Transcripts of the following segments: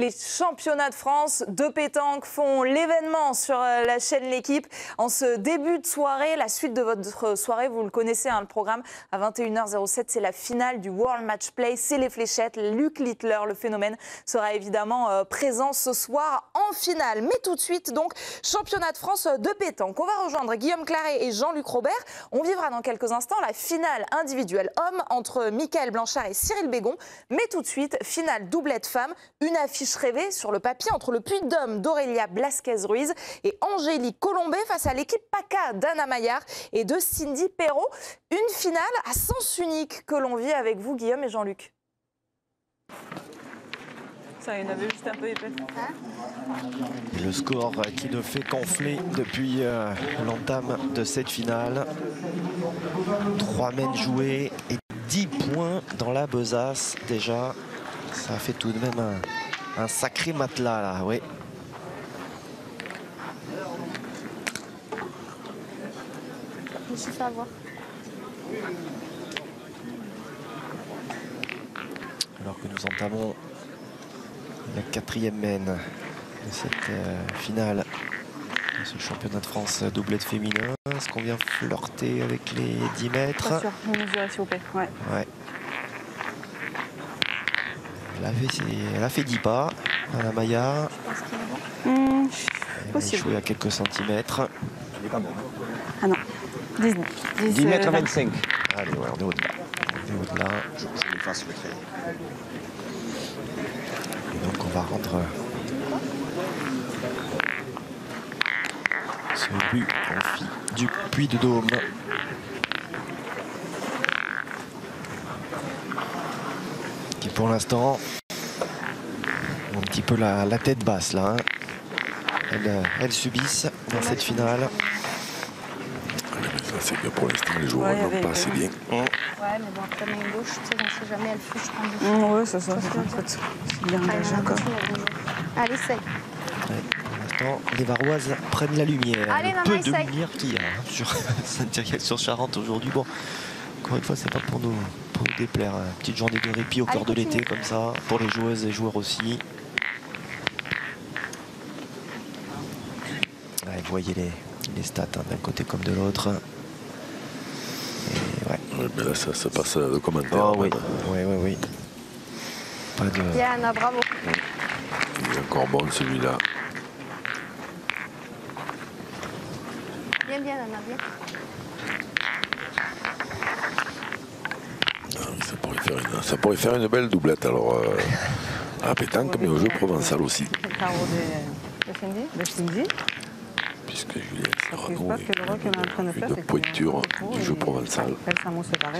Les championnats de France de pétanque font l'événement sur la chaîne L'Équipe. En ce début de soirée, la suite de votre soirée, vous le connaissez, hein, le programme à 21h07, c'est la finale du World Match Play. C'est les fléchettes. Luc Littler, le phénomène, sera évidemment présent ce soir en finale. Mais tout de suite, donc, championnat de France de pétanque. On va rejoindre Guillaume Claret et Jean-Luc Robert. On vivra dans quelques instants la finale individuelle homme entre Mickaël Blanchard et Cyril Bégon. Mais tout de suite, finale doublette femme. Une affiche rêvée sur le papier entre le Puy-de-Dôme d'Aurélia Blasquez-Ruiz et Angélique Colombet face à l'équipe PACA d'Anna Maillard et de Cindy Perrault. Une finale à sens unique que l'on vit avec vous, Guillaume et Jean-Luc. Ça, il y en avait juste un peu épais. Le score qui ne fait qu'enfler depuis l'entame de cette finale. 3 mènes joués et 10 points dans la besace déjà. Ça fait tout de même un sacré matelas là, oui. Je suis fait avoir. Alors que nous entamons la 4e mène de cette finale de ce championnat de France doublette féminin. Est-ce qu'on vient flirter avec les 10 mètres? Pas sûr, vous mesurez s'il vous plaît. Ouais. Ouais. Elle a fait 10 pas, Anna Maillard. Elle a échoué à quelques centimètres. Ah non, 19. 10 mètres 25. Allez, ouais, on est au-delà. On est au-delà. Je l'efface le crayon. Et donc on va rendre ce but en fille du Puy-de-Dôme. Qui pour l'instant ont un petit peu la tête basse là. Hein. Elles subissent dans cette finale. Ça c'est bien pour l'instant, les joueurs n'ont pas assez bien. Ouais, mais bon, après main gauche, tu sais, on sait jamais, elle fiche prendre. Ouais, c'est ça. C'est bien engagé encore. Allez, essaye. Ouais, pour l'instant, les Varoises prennent la lumière. Allez, le maman, peu de essaye. lumière qu'il y a hein, sur Saint-Thierry sur Charente aujourd'hui. Bon, encore une fois, c'est pas pour nous déplaire. Hein. Petite journée de répit au cœur de l'été comme ça, pour les joueuses et joueurs aussi. Ouais, vous voyez les stats hein, d'un côté comme de l'autre. Ouais. Ouais, mais là, ça passe le commentaire. Oh, oui. Oui. Pas de... Bien, Anna, bravo. Il est encore bon celui-là. Bien, Anna, bien. Ça pourrait faire une belle doublette. Alors, à pétanque, mais au jeu provençal aussi. Le carreau de Cindy. Puisque Julien Serrano Je pense que le rock est en train de faire, une c'est pointure du jeu provençal. Elle s'en mot séparé.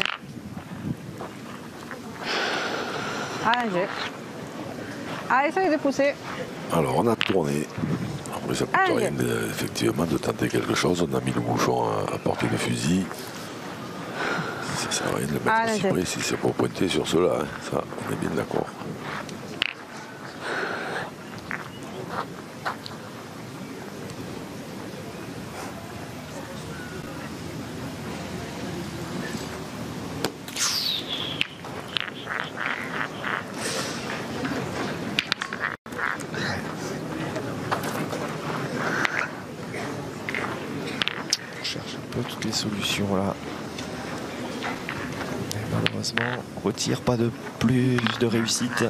Allez, essaye de pousser. Alors, on a tourné. Après, ça ne coûte rien effectivement de tenter quelque chose. On a mis le bouchon à portée de fusil. Ça ne sert à rien de le mettre aussi près si c'est pour pointer sur cela. Hein. Ça, on est bien d'accord. Toutes les solutions là. Et malheureusement, on retire pas de plus de réussite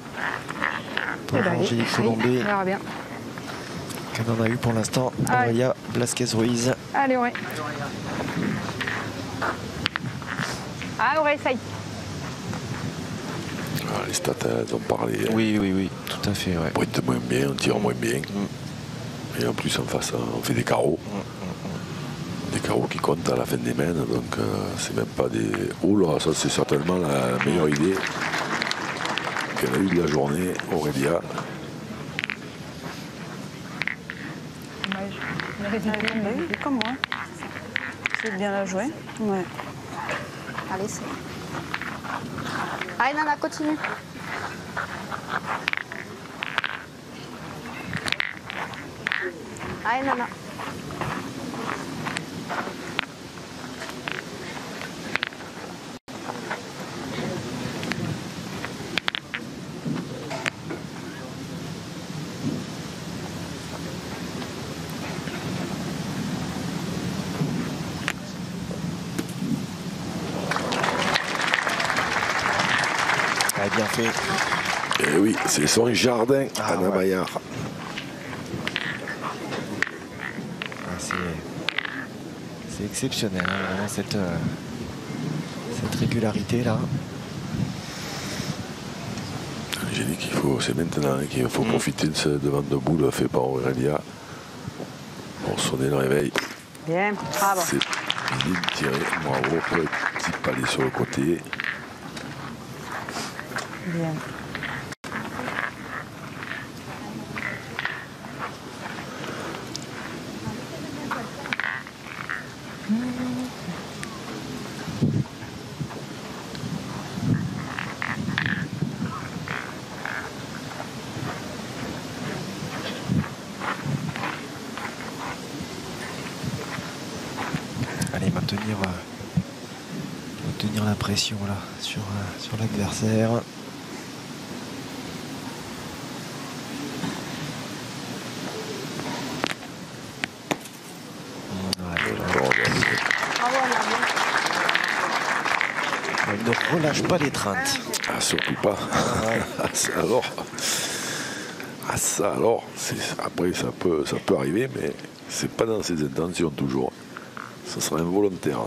pour Angélique Colombet qu'on en a eu pour l'instant. Aurélia Blasquez-Ruiz. Allez, ouais. Ah, ouais, essaye. Ah, les stats, elles ont parlé. Hein. Oui, tout à fait. Ouais. On pointe moins bien, on tire moins bien. Et en plus, en face, on fait des carreaux. Des carreaux qui comptent à la fin des mènes, donc c'est même pas des... Oh là, ça c'est certainement la meilleure idée qu'elle a eue de la journée, Aurélia. Comme moi. C'est bien la jouer. Ouais. Allez, essaye. Allez, Nana, continue. Allez, Nana. fait. Et oui, c'est son jardin, Anna ouais. Maillard. C'est exceptionnel, hein, vraiment cette régularité là. J'ai dit c'est maintenant qu'il faut profiter de ce devant de boule fait par Aurélia pour sonner le réveil. Bien, bravo. C'est bien tiré, bravo, petit palais sur le côté. Bien. Allez, maintenir la pression là sur l'adversaire. Elle ne relâche pas l'étreinte. Ah, surtout pas. Alors, après ça peut arriver, mais c'est pas dans ses intentions toujours. Ce sera involontaire.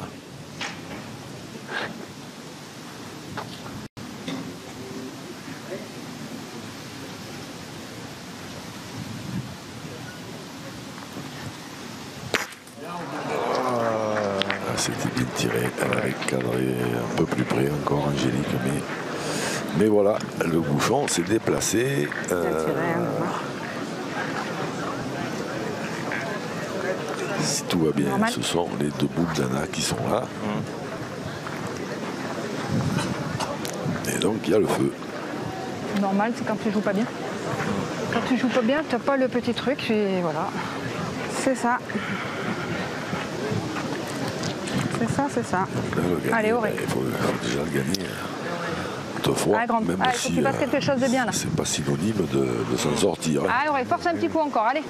C'était bien tiré, elle avait cadré un peu plus près encore Angélique, mais voilà, le bouchon s'est déplacé. Si tout va bien, ce sont les deux boules d'Anna qui sont là. Et donc il y a le feu. Normal, c'est quand tu joues pas bien. Quand tu joues pas bien, t'as pas le petit truc et voilà. C'est ça. C'est ça. Là, Allez, Auré. Il faut déjà le gagner deux fois, même faut que si tu fasses quelque chose de bien là. c'est pas synonyme de s'en sortir. Allez, Auré, force un petit coup encore, allez.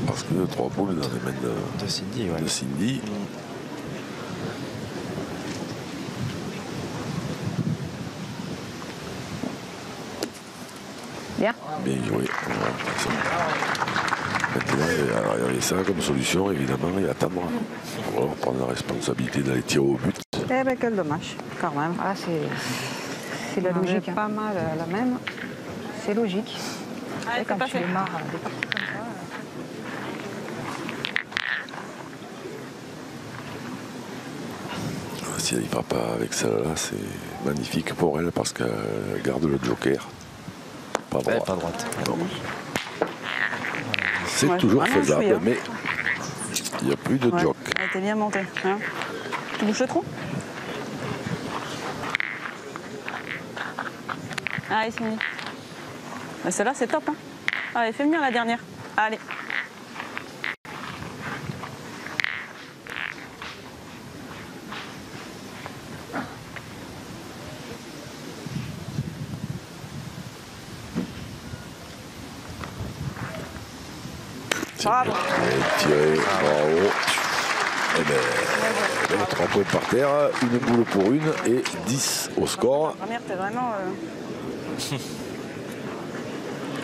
Parce que 3 boules dans les mains De Cindy, ouais. de Cindy. Bien. Bien joué. Maintenant, il y avait ça comme solution, évidemment, et attendre. Pour prendre la responsabilité d'aller tirer au but. Eh bien, quel dommage, quand même. Ah, c'est la logique. Pas mal la même. C'est logique. Allez, Quand c'est tu passé. démarres des parties comme ça. Si elle n'y va pas avec celle-là, c'est magnifique pour elle parce qu'elle garde le joker. Pas droit. Pas droite. Non. C'est Ouais, toujours vraiment faisable, chouïa. mais il n'y a plus de Ouais, joke. elle était bien montée. Hein. Tu bouges le trou? Allez, c'est fini. Mais celle-là, c'est top. Hein. Allez, fais venir la dernière. Allez. Bravo. Et tiré, bravo. Et bien, 3 points par terre, une boule pour une et 10 au score. La première, t'es vraiment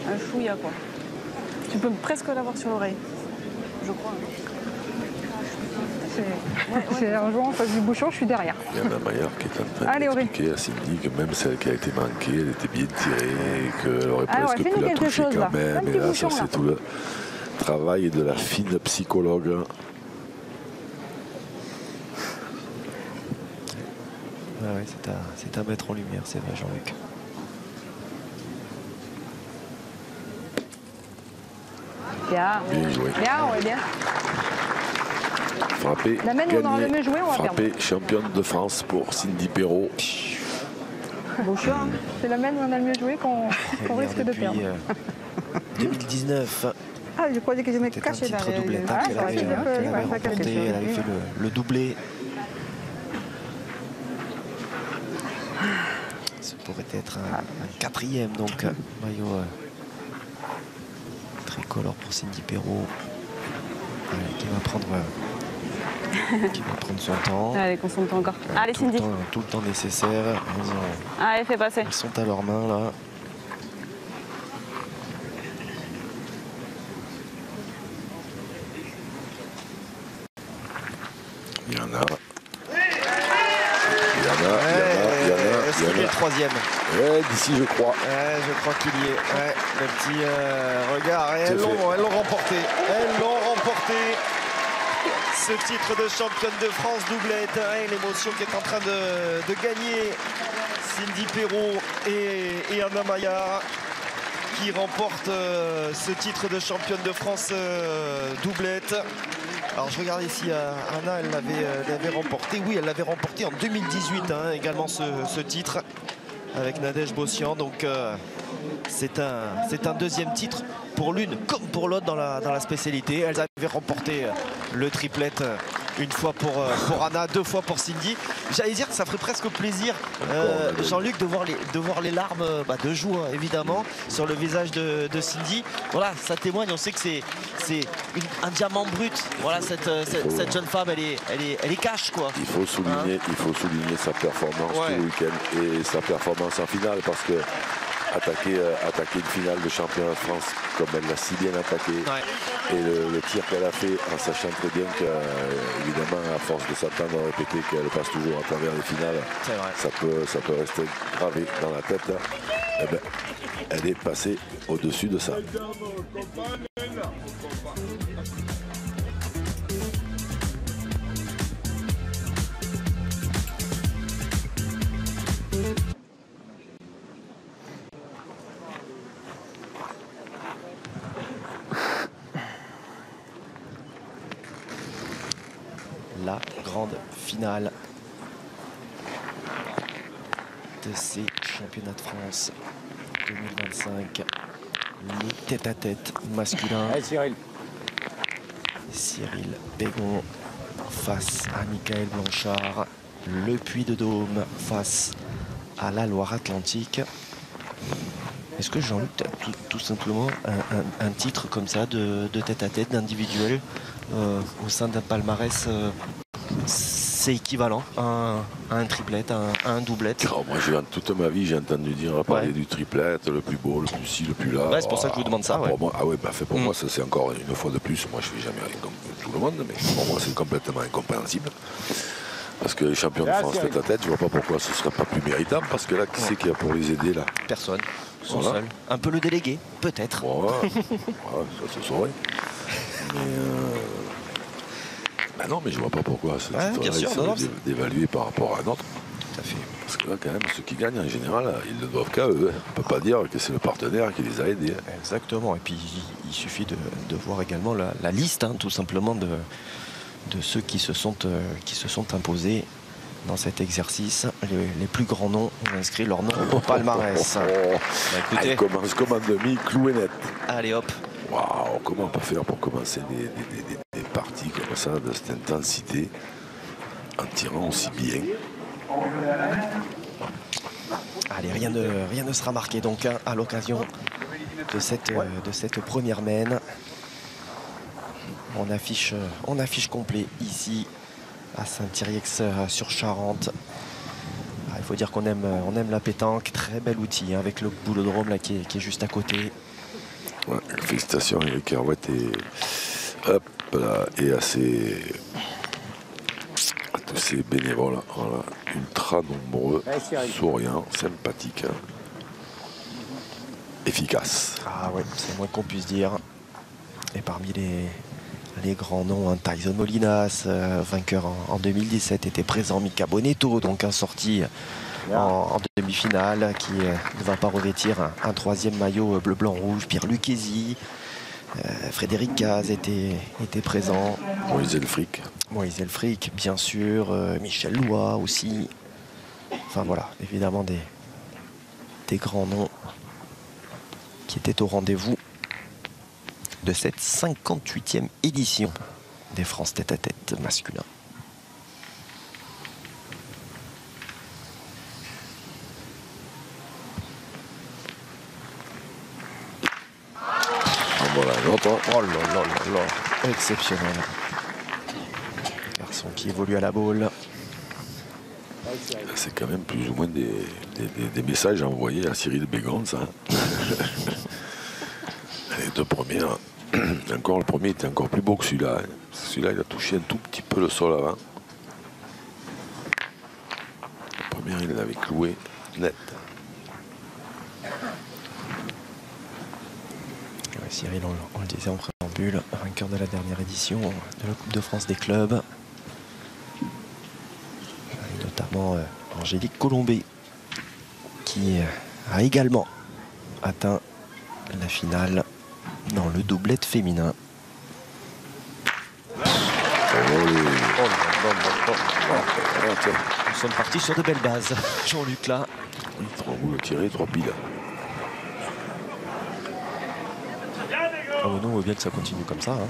un chouïa, quoi. Tu peux presque l'avoir sur l'oreille, je crois. C'est un joueur en face du bouchon, je suis derrière. Il y en a Maillard qui est en train Allez, Auré. d'expliquer à Cindy que même celle qui a été manquée, elle était bien tirée et qu'elle aurait Alors, presque pu fais-nous la quelque toucher chose, quand là. même. Un Et petit là, bouchon, ça, là. c'est tout le travail de la fine psychologue. Ouais, c'est à mettre en lumière, c'est vrai, Jean-Luc. Bien. Bien joué. Bien, ouais, bien. Frappé, La main, on aurait gagné, mieux joué, on va frappé, championne de France pour Cindy Perrault. Beau choix. Hein. C'est la main où on a le mieux joué qu'on risque de Depuis perdre. 2019, Ah, je croyais que je me c'était un cachais titre derrière. doublé. Ah, Elle ça aurait avait, été un peu, elle avait ouais, remporté, quelque chose. elle avait fait le doublé. Ça pourrait être un 4e, donc maillot tricolore pour Cindy Perrault, qui va prendre qui va prendre son temps. Allez, concentre-toi encore. Allez, Tout le Cindy. temps- tout le temps nécessaire. Allez, fais passer. Ils sont à leurs mains là. Il y en a. Est-ce qu'il est le troisième? D'ici, je crois. Je crois qu'il y est. Le petit regard. Et elles l'ont remporté. Elles l'ont remporté. Ce titre de championne de France doublette. Et l'émotion qui est en train de gagner. Cindy Perrault et Anna Maillard qui remportent ce titre de championne de France doublette. Alors je regarde ici, Anna, elle l'avait remporté. Oui, elle l'avait remporté en 2018 également ce titre avec Nadège Bossian. Donc c'est un deuxième titre pour l'une comme pour l'autre dans la spécialité. Elles avaient remporté le triplette une fois pour Anna, 2 fois pour Cindy. J'allais dire que ça ferait presque plaisir, Jean-Luc, de voir les larmes de joie, évidemment, sur le visage de Cindy. Voilà, ça témoigne, on sait que c'est un diamant brut. Voilà, cette jeune femme, elle est cash, quoi. Il faut souligner sa performance tout le week-end et sa performance en finale, parce que attaquer une finale de championnat de France comme elle l'a si bien attaqué, et le tir qu'elle a fait en sachant très bien qu'évidemment à force de s'attendre à répéter qu'elle passe toujours à travers les finales, ça peut rester gravé dans la tête. Eh ben, elle est passée au-dessus de ça. La grande finale de ces championnats de France 2025. Le tête-à-tête masculin. Allez, Cyril. Cyril Bégon face à Michael Blanchard. Le Puy-de-Dôme face à la Loire-Atlantique. Est-ce que Jean-Luc, tu as tout simplement un titre comme ça de tête-à-tête, d'individuel au sein d'un palmarès, c'est équivalent à un triplette, à un doublette? Moi, toute ma vie, j'ai entendu dire parler du triplette, le plus beau, le plus ci, le plus là. C'est pour ça que je vous demande ça. Pour moi, pour moi, ça c'est encore une fois de plus. Moi, je fais jamais rien comme tout le monde, mais pour moi, c'est complètement incompréhensible. Parce que les champions de France tête-à-tête, je vois pas pourquoi ce serait pas plus méritable. Parce que là, qui c'est qui a pour les aider là? Personne. Sont seuls. Un peu le délégué, peut-être. Ça se saurait. Mais non, mais je vois pas pourquoi ce titre-là est d'évaluer par rapport à un autre. Tout à fait. Parce que là, quand même, ceux qui gagnent en général, ils ne doivent qu'à eux. On ne peut pas dire que c'est le partenaire qui les a aidés. Exactement. Et puis, il suffit de voir également la liste, tout simplement, de ceux qui se sont imposés dans cet exercice. Les plus grands noms ont inscrit leur nom au palmarès. Écoutez, elle commence comme un demi, cloué net. Allez hop. Waouh, comment on peut faire pour commencer des parties comme ça, de cette intensité, en tirant aussi bien? Allez, rien ne sera marqué donc à l'occasion de cette première mène. On affiche complet ici à Saint-Yrieix sur Charente. Il faut dire qu'on aime la pétanque, très bel outil avec le boulodrome là qui est juste à côté. Félicitations Eric Herouette et à tous ces bénévoles, voilà, ultra nombreux, souriants, sympathiques, efficaces. Ah ouais, c'est le moins qu'on puisse dire. Et parmi les grands noms, Tyson Molinas, vainqueur en 2017, était présent. Mika Bonetto, donc sorti en demi-finale, qui ne va pas revêtir un troisième maillot bleu-blanc-rouge. Pierre Lucchesi, Frédéric Gaz était présent. Moïse Elfric, bien sûr. Michel Loua aussi. Enfin voilà, évidemment des grands noms qui étaient au rendez-vous de cette 58e édition des France tête-à-tête masculin. Voilà, oh là là là là, exceptionnel. Garçon qui évolue à la balle. C'est quand même plus ou moins des messages envoyés à Cyril Bégon, ça. Les deux premières. Encore le premier était encore plus beau que celui-là. Celui-là, il a touché un tout petit peu le sol avant. Le premier, il l'avait cloué net. Ouais, Cyril, on le disait en préambule, vainqueur de la dernière édition de la Coupe de France des clubs. Notamment Angélique Colombet, qui a également atteint la finale dans le doublette féminin. Nous sommes partis sur de belles bases. Jean-Luc là. 3 boules tirées, 3 piles. Oh non, on veut bien que ça continue comme ça. Hein.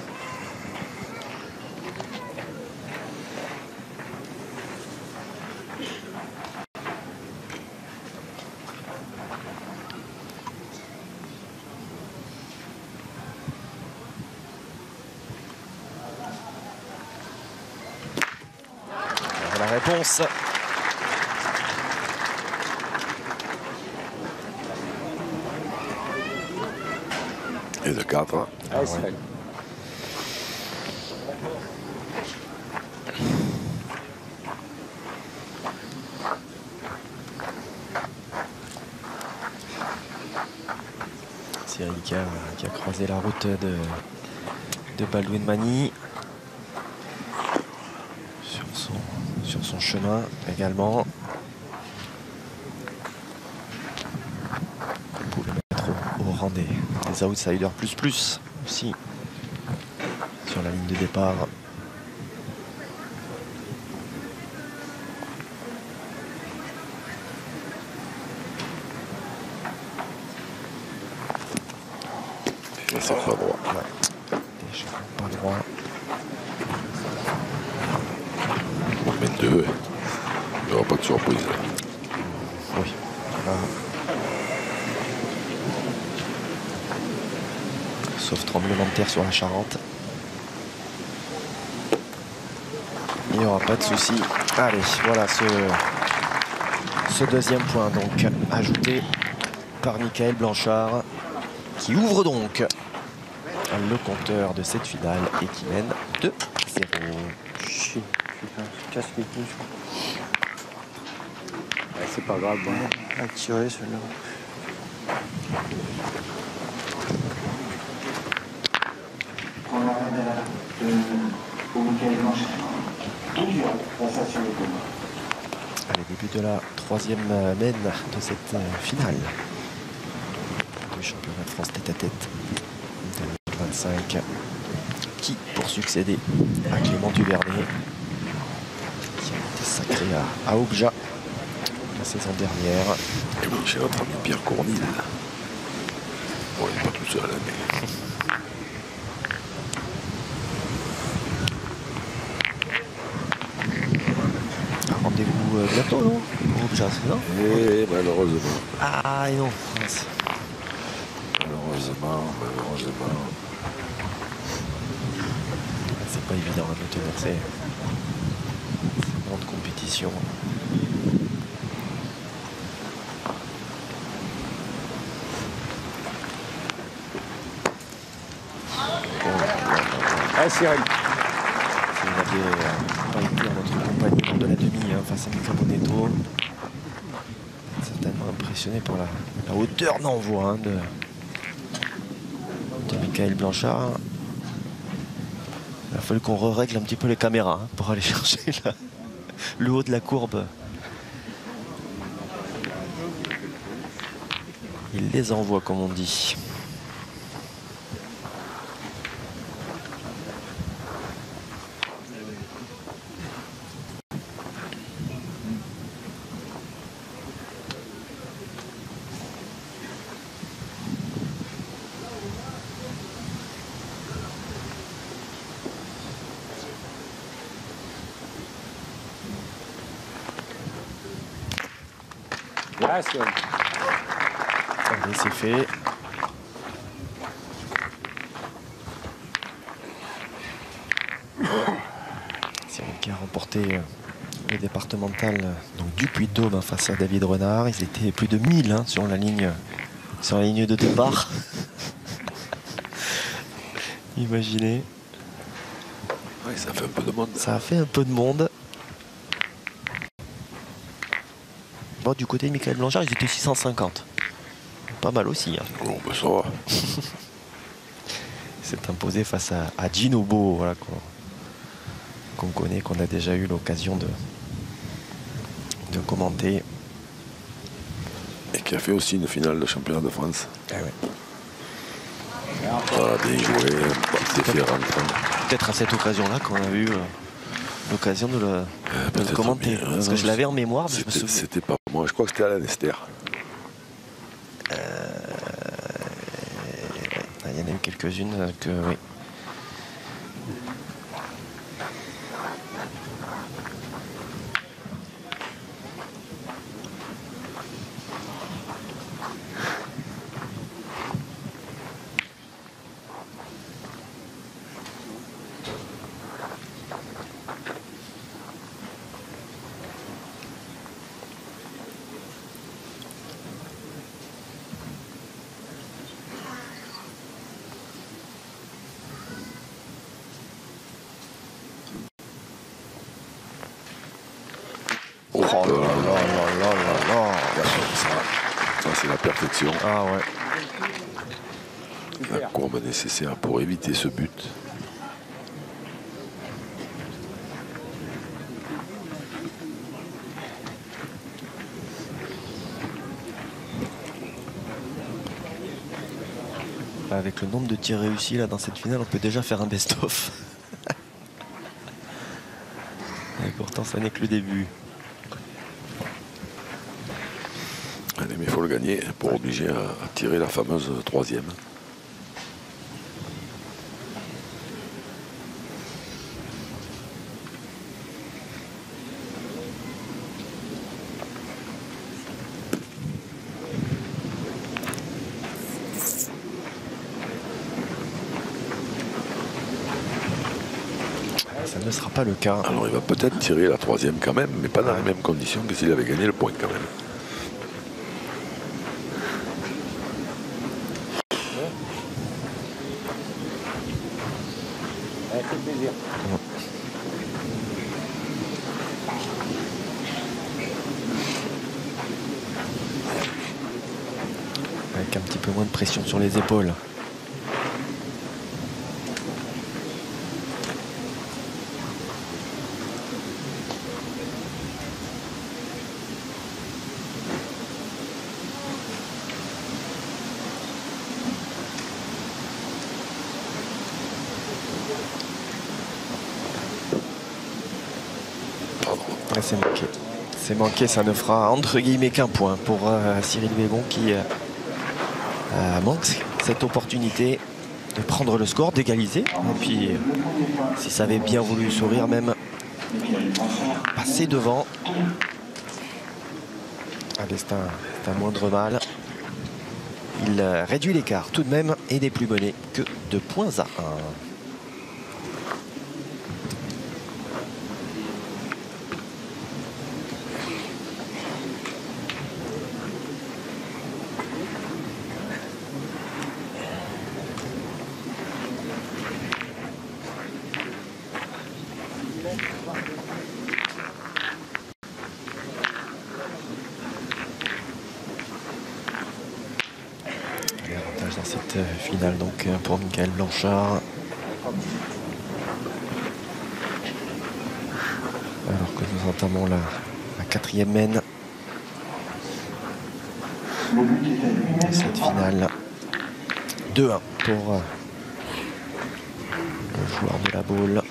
La réponse. Et de 4. Ah, ouais. Cyril qui a croisé la route de Baldwin Mani sur son chemin également. Pour le mettre au rang des outsiders plus aussi sur la ligne de départ. C'est pas droit. Ouais. Déjà pas droit. Mais 2. Il n'y aura pas de surprise. Oui. Voilà. Sauf tremblement de terre sur la Charente. Il n'y aura pas de souci. Allez, voilà ce deuxième point donc ajouté par Michael Blanchard, qui ouvre donc le compteur de cette finale et qui mène 2-0. Chier, putain, je casse les couilles. Ouais, c'est pas grave, bon. On va tirer celui-là. Allez, début de la troisième mène de cette finale du championnat de France tête-à-tête 2025, qui pour succéder à Clément Duvernay, qui a été sacré à Objat la saison dernière. Et oui, chez notre ami Pierre Cournil. Bon, il n'est pas tout seul, mais... Rendez-vous bientôt, non? Pour Objat, non? Et malheureusement. Ah, et non. Malheureusement. C'est pas évident de tenir ces grandes compétitions. Ah, Cyril. Il n'avait pas été en notre compagnie lors de la demi face à Mika Bonetto. Certainement impressionné par la hauteur d'envoi de Michael Blanchard. Il a fallu qu'on règle un petit peu les caméras pour aller chercher le haut de la courbe. Il les envoie, comme on dit. Là, Cyril. Allez, c'est fait. Cyril qui a remporté le départemental donc, du Puy-de-Dôme face à David Renard. Ils étaient plus de 1000 hein, sur la ligne de départ. Imaginez. Oui, ça fait un peu de monde. Ça a fait un peu de monde. Bon, du côté de Michael Blanchard, ils étaient 650. Pas mal aussi. Hein. Bon, ben ça va. Il s'est imposé face à Gino Bo, voilà, qu'on connaît, qu'on a déjà eu l'occasion de commenter. Et qui a fait aussi une finale de championnat de France. Ah ouais. Voilà, bien joué, différent. Peut-être à cette occasion-là qu'on a eu l'occasion de le commenter. Bien, parce que je l'avais en mémoire, mais je me souviens. C'était pas moi, je crois que c'était Alain Esther. Il y en a eu quelques-unes que oui. Oh là là là là là. Ça c'est la perfection. Ah ouais. La courbe nécessaire pour éviter ce but. Avec le nombre de tirs réussis là dans cette finale, on peut déjà faire un best-of. Et pourtant, ça n'est que le début. Allez, mais il faut le gagner pour obliger à tirer la fameuse troisième. Ça ne sera pas le cas. Alors il va peut-être tirer la troisième quand même, mais pas dans les mêmes conditions que s'il avait gagné le point quand même. Avec un petit peu moins de pression sur les épaules. C'est manqué. C'est manqué, ça ne fera entre guillemets qu'un point pour Cyril Végon qui manque cette opportunité de prendre le score, d'égaliser. Et puis, si ça avait bien voulu sourire, même passer devant. Allez, c'est un moindre mal. Il réduit l'écart tout de même et n'est plus mené que 2 points à 1. L'avantage dans cette finale donc pour Michael Blanchard. Alors que nous entamons la 4e mène de cette finale. 2-1 pour le joueur de la boule.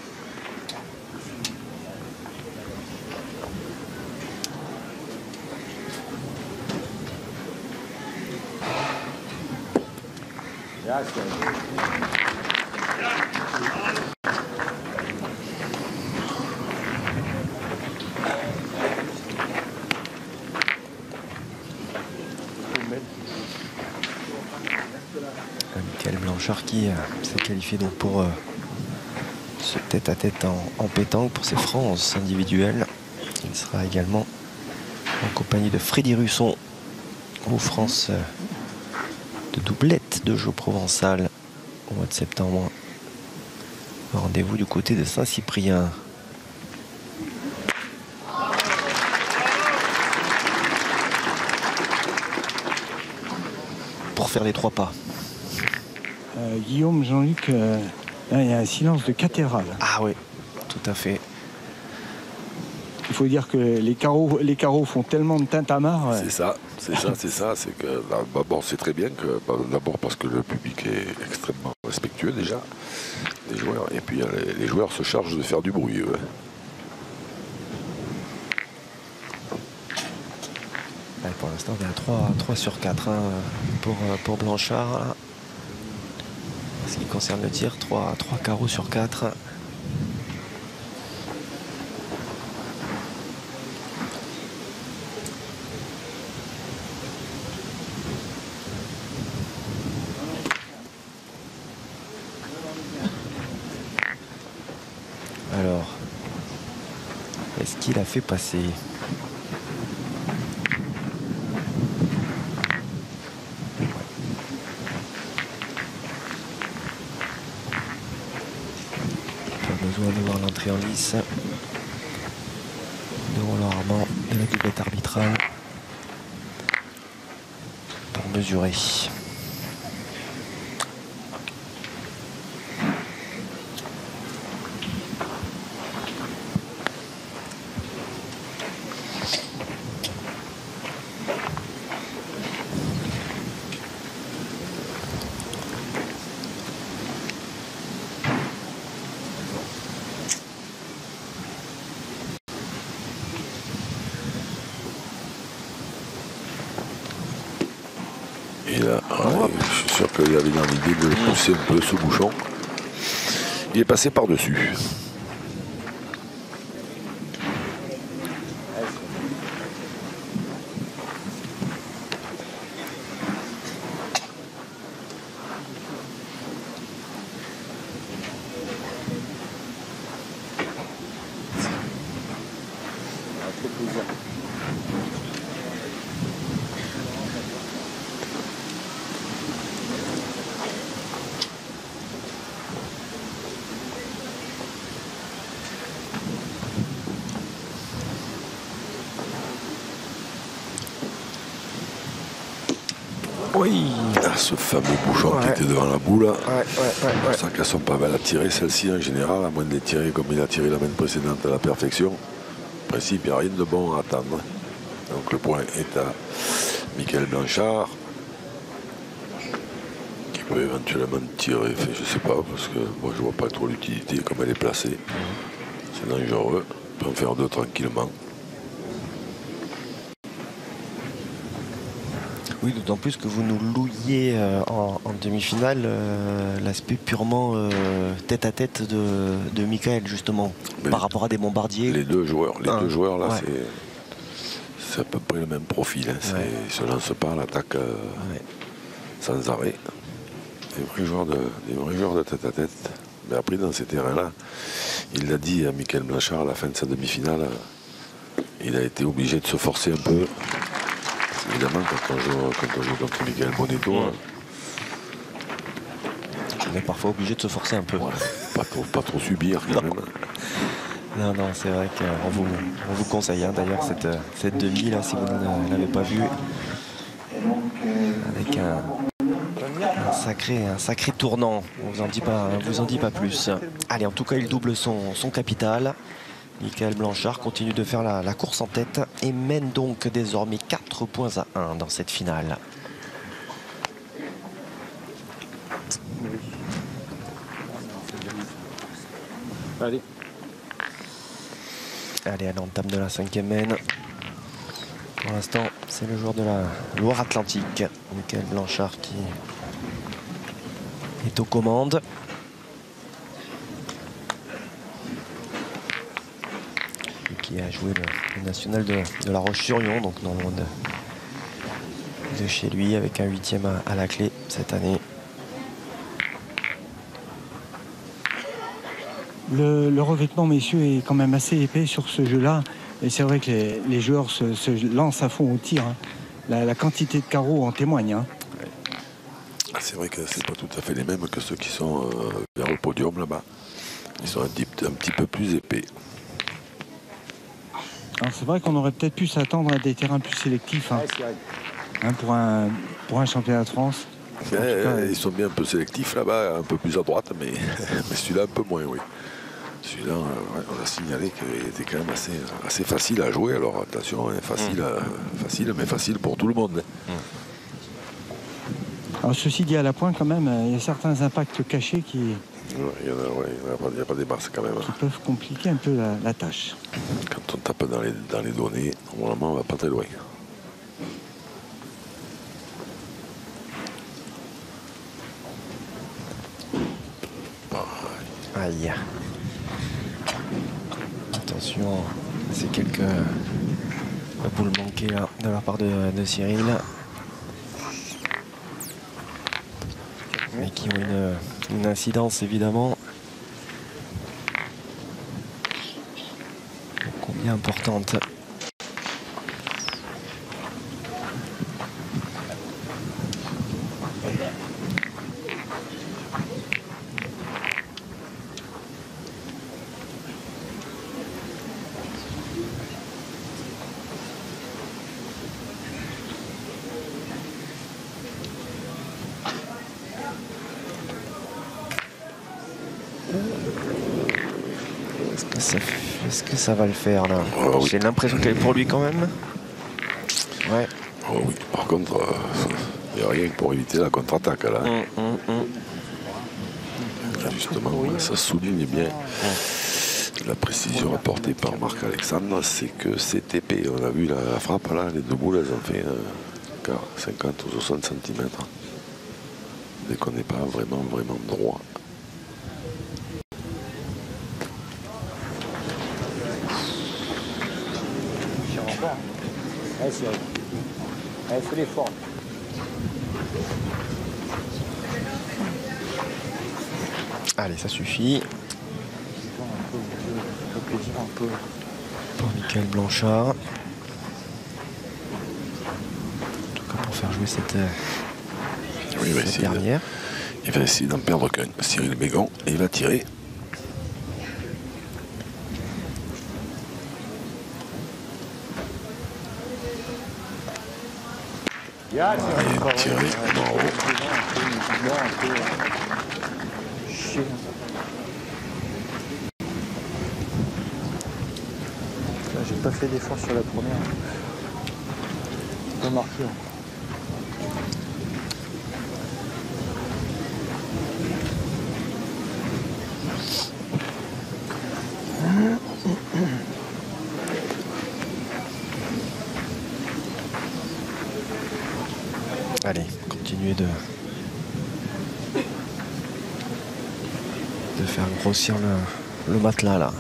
Michael Blanchard qui s'est qualifié donc pour ce tête-à-tête en pétanque pour ses France individuelles. Il sera également en compagnie de Freddy Russon aux France de doublette de jeu provençal au mois de septembre. Rendez-vous du côté de Saint-Cyprien. Pour faire les 3 pas. Guillaume, Jean-Luc, là, il y a un silence de cathédrale. Ah oui, tout à fait. Il faut dire que les carreaux font tellement de tintamarre. C'est ça. C'est que d'abord, c'est très bien que d'abord parce que le public est extrêmement respectueux déjà des joueurs, et puis les joueurs se chargent de faire du bruit. Ouais. Pour l'instant, on est à 3 sur 4 hein, pour Blanchard. Là. En ce qui concerne le tir, 3 carreaux sur 4. Alors, est-ce qu'il a fait passer ? Besoin de voir l'entrée en lice de Roland Armand de la doublette arbitrale pour mesurer. Et là, je suis sûr qu'il avait dans l'idée de pousser un peu ce bouchon. Il est passé par-dessus. Oui. Ce fameux bouchon qui était devant la boule. Ça qu'à son pas mal à tirer celle-ci en général, à moins de les tirer comme il a tiré la main précédente à la perfection. En principe, il n'y a rien de bon à attendre. Donc le point est à Michael Blanchard, qui peut éventuellement tirer, je sais pas, parce que moi je vois pas trop l'utilité comme elle est placée. C'est dangereux, on peut en faire deux tranquillement. Oui, d'autant plus que vous nous louiez en demi-finale l'aspect purement tête-à-tête de Michael, justement, par rapport à des bombardiers. Les deux joueurs là, c'est à peu près le même profil. Hein. Ils se lancent pas à l'attaque sans arrêt. Des vrais joueurs de tête-à-tête. Mais après, dans ces terrains-là, il l'a dit à Michael Blanchard à la fin de sa demi-finale, il a été obligé de se forcer un peu. Évidemment, quand on joue contre Michael Bonetto, on est parfois obligé de se forcer un peu. Ouais, pas trop subir quand même. Non, c'est vrai qu'on vous conseille hein, d'ailleurs cette demi là si vous ne l'avez pas vue. Avec un sacré tournant. On vous en dit pas plus. Allez, en tout cas, il double son capital. Michael Blanchard continue de faire la course en tête et mène donc désormais 4 points à 1 dans cette finale. Allez, à l'entame de la 5e main. Pour l'instant, c'est le joueur de la Loire-Atlantique, Michael Blanchard, qui est aux commandes. Qui a joué le national de La Roche-sur-Yon, donc non loin de chez lui, avec un 8e à la clé cette année. Le revêtement, messieurs, est quand même assez épais sur ce jeu-là. Et c'est vrai que les joueurs se lancent à fond au tir. Hein. La quantité de carreaux en témoigne. Hein. C'est vrai que c'est pas tout à fait les mêmes que ceux qui sont vers le podium là-bas. Ils sont un petit peu plus épais. Alors c'est vrai qu'on aurait peut-être pu s'attendre à des terrains plus sélectifs hein. Hein, pour un championnat de France. Ils sont bien un peu sélectifs là-bas, un peu plus à droite, mais celui-là un peu moins, oui. Celui-là, on a signalé qu'il était quand même assez facile à jouer. Alors attention, facile, mais facile pour tout le monde. Alors ceci dit à la pointe quand même, il y a certains impacts cachés qui... Il n'y a pas des masses quand même. Qui peuvent compliquer un peu la tâche. Quand on tape dans les données, normalement on va pas très loin. Aïe. Attention, c'est quelques boules manquées là, de la part de Cyril. Mais qui ont une incidence évidemment combien importante. Est-ce que ça va le faire là? Oui. J'ai l'impression qu'elle est pour lui quand même. Ouais. Oh oui, par contre, il n'y a rien pour éviter la contre-attaque là. Justement, ça souligne bien la précision apportée par Marc-Alexandre, c'est que c'est épais. On a vu la frappe là, les deux boules elles ont fait 50 ou 60 cm. Dès qu'on n'est pas vraiment droit. Allez, fais l'effort. Allez, ça suffit. Pour Michael Blanchard. En tout cas, pour faire jouer cette dernière. Il va essayer d'en perdre qu'un. Cyril Bégon, et il va tirer. Il a tiré en haut. J'ai pas fait d'effort sur la première. Pas marqué. Allez, continuez de faire grossir le matelas là.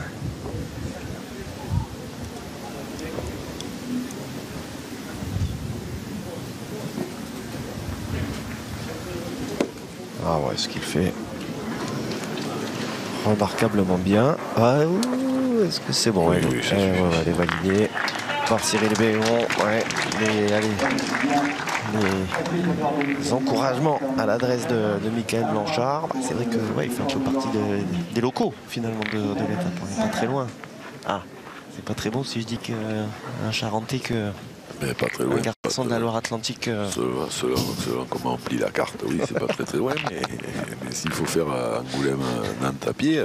Ah ouais, ce qu'il fait remarquablement bien. Ah, est-ce que c'est bon? Oui, Ouais, elle est validée par Cyril Bégon. Ouais, les encouragements à l'adresse de Michael Blanchard. C'est vrai que il fait un peu partie des locaux finalement de l'étape. On n'est pas très loin. Ah, c'est pas très bon si je dis qu'un Charentais Mais pas très loin. Un garçon de la Loire-Atlantique. Selon comment on plie la carte, oui, c'est pas très loin. Mais s'il faut faire Angoulême-Nantes à pied.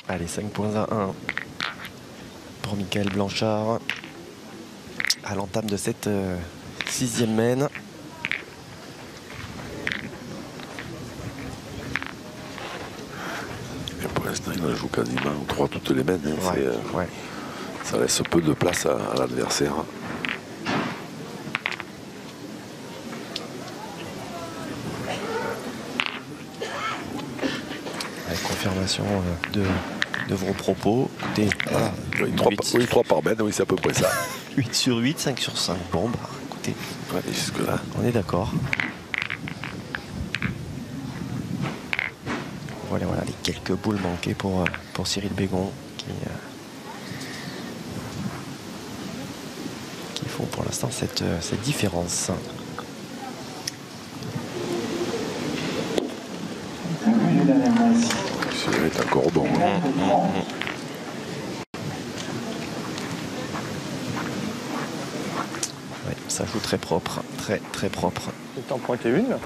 Allez, 5 points à 1 pour Michael Blanchard à l'entame de cette 6e mène. Et pour l'instant, il en joue quasiment 3 toutes les mènes. Hein. Ouais. Ça laisse peu de place à l'adversaire. Avec confirmation de vos propos. Voilà. 3 par mène, oui, c'est à peu près ça. 8 sur 8, 5 sur 5. Bon, bah, écoutez. respecté. Ouais, jusque-là. On est d'accord. Voilà, les quelques boules manquées pour Cyril Bégon qui font pour l'instant cette différence. Cyril est encore bon. Ouais, ça joue très propre, très propre. Tu t'en pointais une là?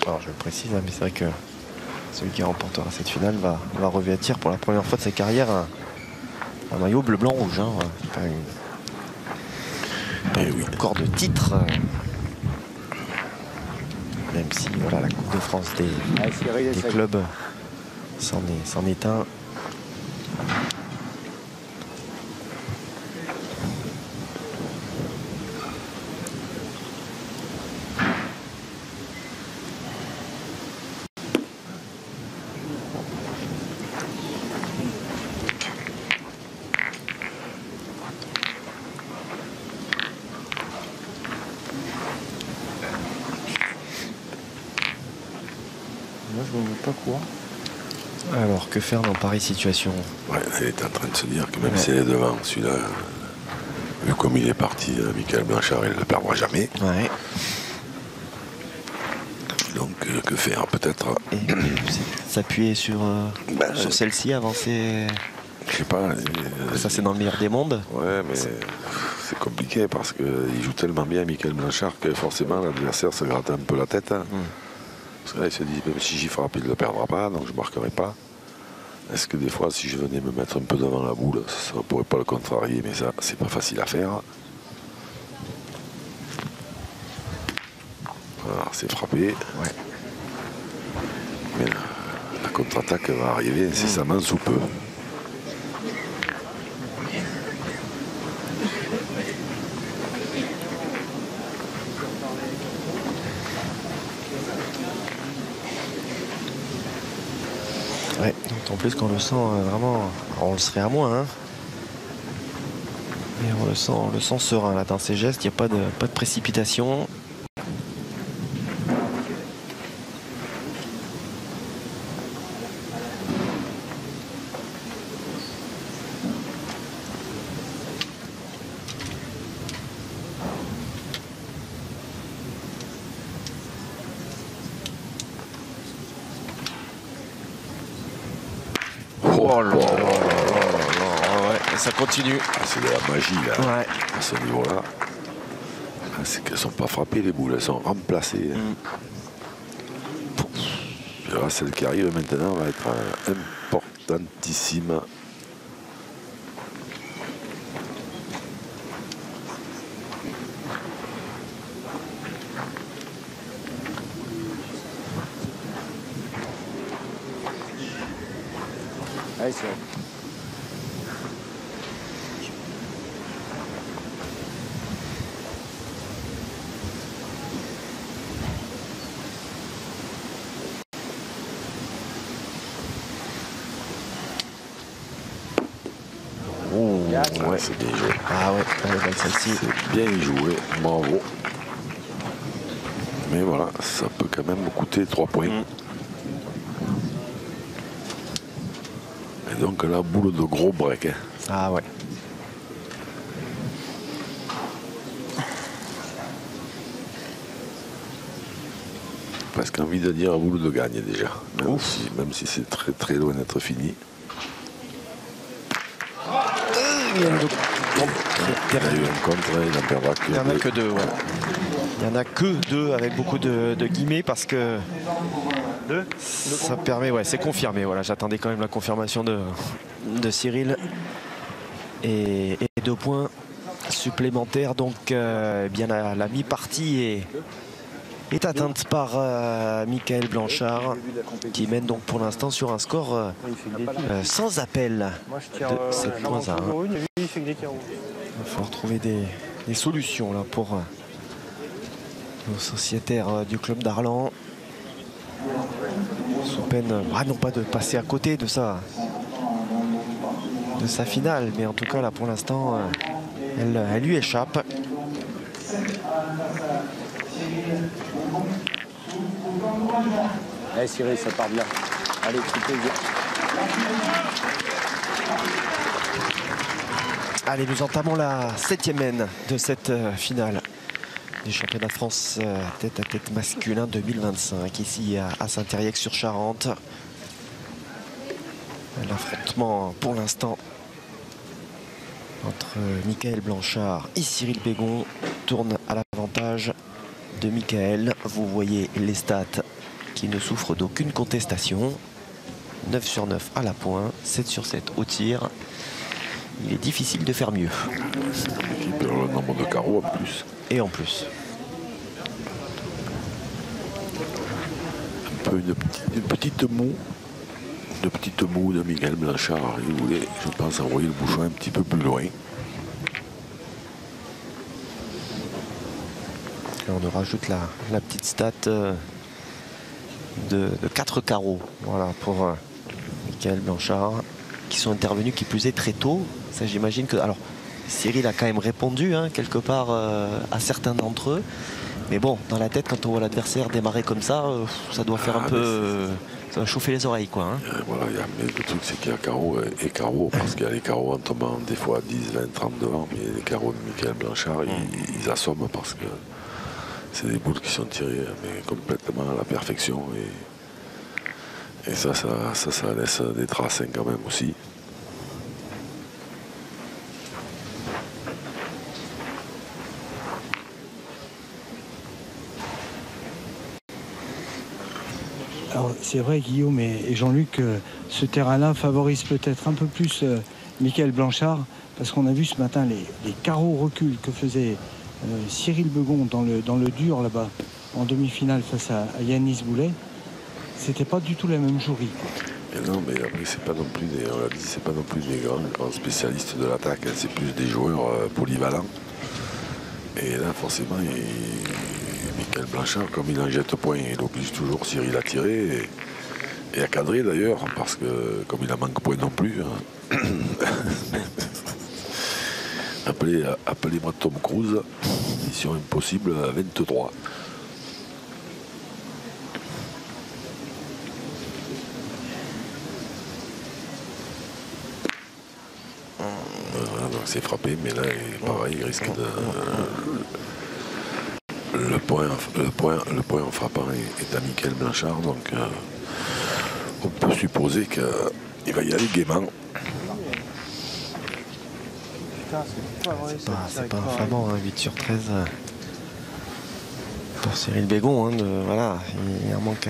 Alors je le précise, mais c'est vrai que celui qui remportera cette finale va revêtir pour la première fois de sa carrière un maillot bleu, blanc, rouge. Hein. Pas encore de titre. Même si voilà, la Coupe de France des clubs c'en est un. Moi, je ne me mets pas court. Alors, que faire dans pareille situation? Ouais, elle est en train de se dire que même si elle est devant, celui-là, vu comme il est parti, Michael Blanchard, il ne le perdra jamais. Ouais. Donc, que faire peut-être? S'appuyer sur celle-ci, avancer. Je sais pas. Ça, c'est dans le meilleur des mondes. Ouais, mais c'est compliqué parce qu'il joue tellement bien, Michael Blanchard, que forcément l'adversaire se gratte un peu la tête. Hein. Parce que là, il se dit, même si j'y frappe, il ne le perdra pas, donc je ne marquerai pas. Est-ce que des fois, si je venais me mettre un peu devant la boule, ça ne pourrait pas le contrarier, mais ça, c'est pas facile à faire. Voilà, c'est frappé. Ouais. Mais la contre-attaque va arriver incessamment sous peu. Ouais, en plus qu'on le sent vraiment, on le serait à moins, hein. Mais on le sent serein là dans ses gestes, il n'y a pas de précipitation. Oh là là là là, ouais, ça continue. C'est de la magie là, Ouais. à ce niveau-là. C'est qu'elles ne sont pas frappées les boules, elles sont remplacées. Là, celle qui arrive maintenant va être importantissime. Allez, c'est vrai. Ouais, c'est bien joué. Ah ouais, elle est belle celle-ci. C'est bien joué, bravo. Mais voilà, ça peut quand même coûter 3 points. Et donc la boule de gros break. Hein. Ah ouais. Presque envie de dire boule de gagne déjà. Même si c'est très très loin d'être fini. Il y a eu un contre, il n'en perdra que Il n'y en a deux. que deux, ouais. Il n'y en a que deux avec beaucoup de guillemets parce que ça permet, ouais, c'est confirmé. Voilà, j'attendais quand même la confirmation de Cyril. Et 2 points supplémentaires. Donc bien la mi-partie est atteinte par Michael Blanchard qui mène donc pour l'instant sur un score sans appel de 7 points à 1. Il fait que des carreaux. Il va falloir trouver des solutions là pour nos sociétaires du club d'Arlan. Sous peine, non pas de passer à côté de ça, de sa finale. Mais en tout cas, là, pour l'instant, elle lui échappe. Allez Cyril, ça part bien. Allez, coupez bien. Allez, nous entamons la 7e mène de cette finale du championnat de France tête-à-tête masculin 2025, ici à Saint-Yrieix-sur-Charente. L'affrontement pour l'instant entre Mickaël Blanchard et Cyril Bégon tourne à l'avantage de Mickaël. Vous voyez les stats qui ne souffrent d'aucune contestation. 9 sur 9 à la pointe, 7 sur 7 au tir. Il est difficile de faire mieux. L'équipe a le nombre de carreaux en plus. Et en plus. Un peu une petite moue. Une petite moue de Mickaël Blanchard. Il voulait, je pense, envoyer le bouchon un petit peu plus loin. Et on nous rajoute la petite stat de 4 carreaux. Voilà, pour Mickaël Blanchard, qui sont intervenus qui plus est très tôt. Ça, j'imagine que... Alors, Cyril a quand même répondu, hein, quelque part, à certains d'entre eux. Mais bon, dans la tête, quand on voit l'adversaire démarrer comme ça, ça doit faire un peu... ça va chauffer les oreilles, quoi. Hein. Voilà, mais le truc, c'est qu'il y a carreau et carreau, parce qu'il y a les carreaux en tombant des fois 10, 20, 30 devant, mais les carreaux de Mickaël Blanchard, ils assomment parce que c'est des boules qui sont tirées mais complètement à la perfection. Et ça laisse des traces, hein, quand même aussi. Alors c'est vrai, Guillaume et Jean-Luc, ce terrain-là favorise peut-être un peu plus Mickaël Blanchard, parce qu'on a vu ce matin les carreaux reculs que faisait Cyril Bégon dans le dur là-bas, en demi-finale face à Yanis Boulet. C'était pas du tout la même jouerie. Mais non, mais après, c'est pas non plus des, on l'a dit, c'est pas non plus des grands spécialistes de l'attaque, hein, c'est plus des joueurs polyvalents. Et là, forcément, Mickaël Blanchard, comme il en jette point, il oblige toujours Cyril à tirer et à cadrer d'ailleurs, parce que comme il en manque point non plus. Hein. Appelez-moi Tom Cruise, mission impossible à 23. Voilà, donc c'est frappé, mais là, pareil, il risque de... Le point en frappant est à Mickaël Blanchard, donc on peut supposer qu'il va y aller gaiement. C'est pas infamant, hein, 8 sur 13 pour Cyril Bégon. Hein, voilà, il en manque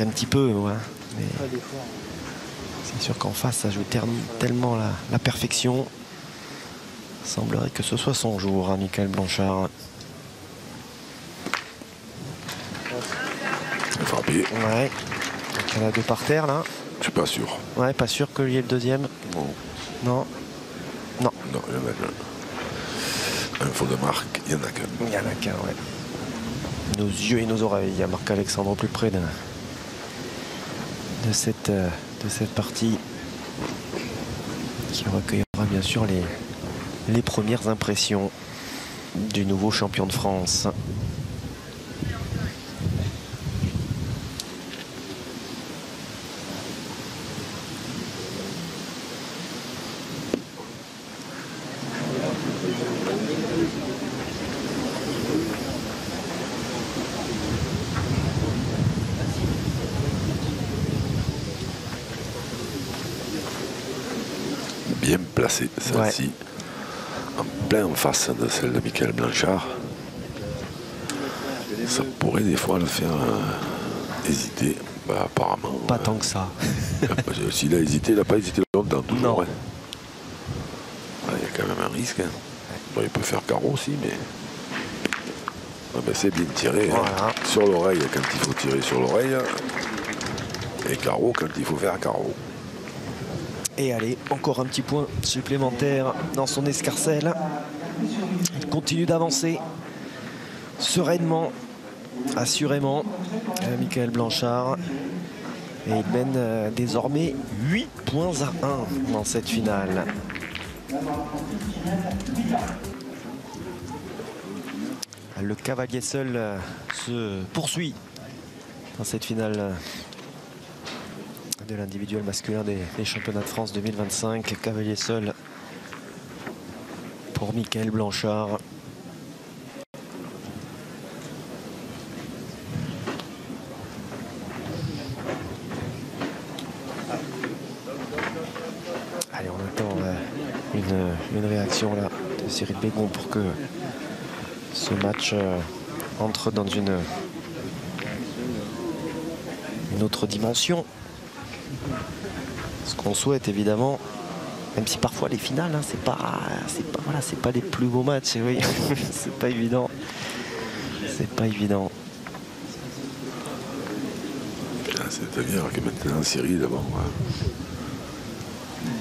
un petit peu. Ouais, mais c'est sûr qu'en face, ça joue tellement la perfection. Il semblerait que ce soit son jour, hein, Mickaël Blanchard. Frappé. Ouais. Donc il y en a deux par terre là. Je suis pas sûr. Ouais, pas sûr qu'il y ait le deuxième. Bon. Non. Non. Non, il y en a qu'un. Info de Marc, il y en a qu'un. Il y en a qu'un, ouais. Nos yeux et nos oreilles. Il y a Marc-Alexandre au plus près de cette partie qui recueillera bien sûr les premières impressions du nouveau champion de France. Bien placée, celle-ci. Ouais. En plein en face de celle de Mickaël Blanchard. Ça pourrait des fois le faire hésiter. Bah, apparemment. Pas tant que ça. S'il a hésité, il n'a pas hésité longtemps. Toujours, non. Ouais. Ah, il y a quand même un risque. Hein. Bon, il peut faire carreau aussi, mais. Ah, ben, c'est bien tiré. Voilà. Hein. Sur l'oreille quand il faut tirer sur l'oreille. Et carreau quand il faut faire carreau. Et allez, encore un petit point supplémentaire dans son escarcelle. Il continue d'avancer sereinement, assurément, Mickaël Blanchard. Et il mène désormais 8 points à 1 dans cette finale. Le cavalier seul se poursuit dans cette finale de l'individuel masculin des championnats de France 2025. Cavalier seul pour Mickaël Blanchard. Allez, on attend une réaction là de Cyril Bégon pour que ce match entre dans une autre dimension. Ce qu'on souhaite évidemment, même si parfois les finales, hein, c'est pas les plus beaux matchs, oui. C'est pas évident. C'est pas évident. C'est-à-dire que maintenant Cyril d'abord,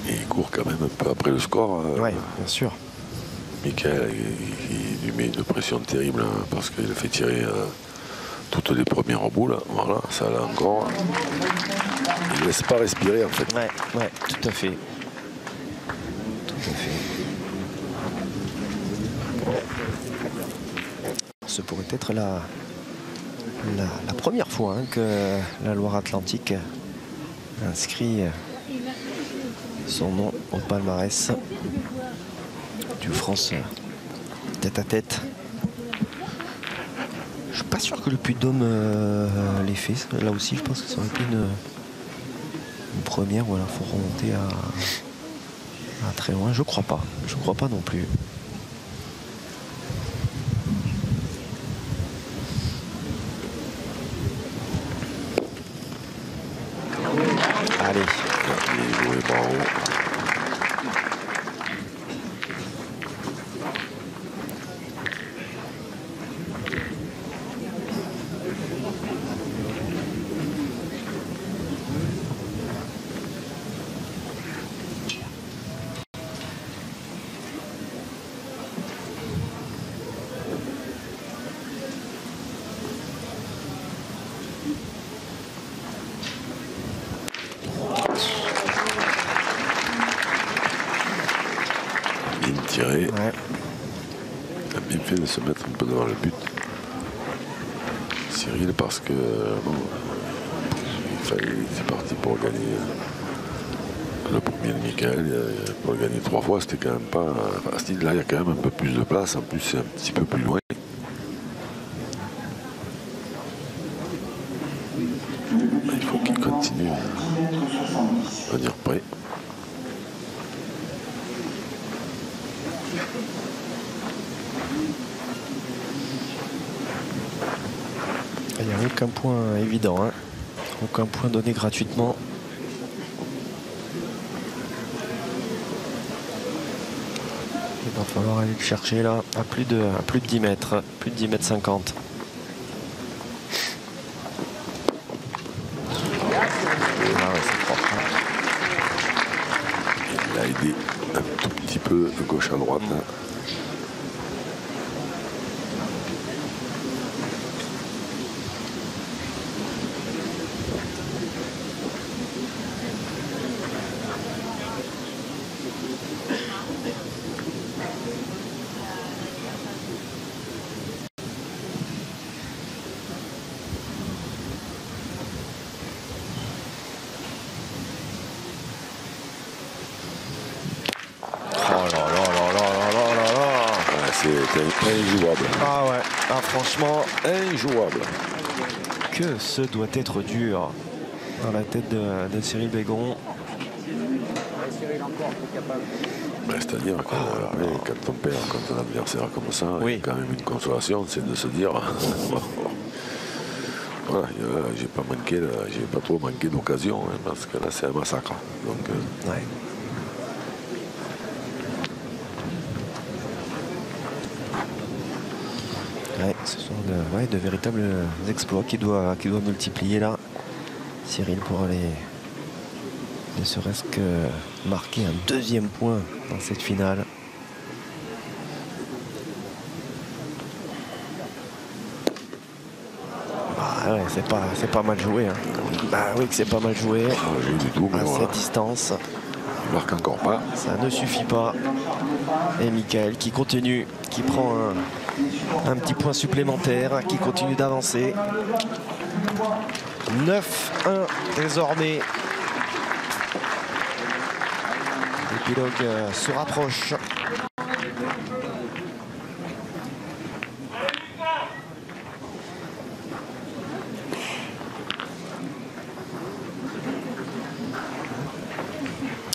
il court quand même un peu après le score. Oui, bien sûr. Mickaël, il lui met une pression terrible parce qu'il a fait tirer toutes les premières boules. Voilà, ça là encore. Il ne laisse pas respirer en fait. Ouais, tout à fait. Tout à fait. Ce pourrait être la première fois hein, que la Loire-Atlantique inscrit son nom au palmarès du France tête-à-tête. Je suis pas sûr que le Puy-de-Dôme l'ait fait. Là aussi, je pense que ça aurait été une première. Ou alors, faut remonter à très loin. Je crois pas. Je crois pas non plus. Allez. Ouais. Il a bien fait de se mettre un peu devant le but. Cyril, parce que bon, c'est parti pour gagner le premier de Mickaël. Pour le gagner 3 fois, c'était quand même pas. À ce niveau-là, il y a quand même un peu plus de place. En plus, c'est un petit peu plus loin. Il faut qu'il continue à dire prêt. Il n'y a aucun point évident, hein. Aucun point donné gratuitement. Il va falloir aller le chercher là à plus de 10 mètres, plus de 10 mètres 50. Ah ouais, c'est propre. Il a aidé un tout petit peu de gauche à droite. Là. C'est injouable. Ah ouais, ah, franchement, injouable. Que ce doit être dur dans la tête de Cyril Bégon. C'est-à-dire que quand on perd contre un adversaire comme ça, oui. Il y a quand même une consolation, c'est de se dire voilà, j'ai pas trop manqué d'occasion, hein, parce que là c'est un massacre. Donc, ouais. Ouais, ce sont de véritables exploits qui doit multiplier là Cyril pour aller ne serait-ce que marquer un deuxième point dans cette finale. Ah ouais, c'est pas mal joué. Hein. Bah oui que c'est pas mal joué. Pas joué du tout, mais À voilà. cette distance. Il marque encore pas. Ça ne suffit pas. Et Michael qui continue, qui prend un petit point supplémentaire, qui continue d'avancer. 9-1 désormais. L'épilogue se rapproche.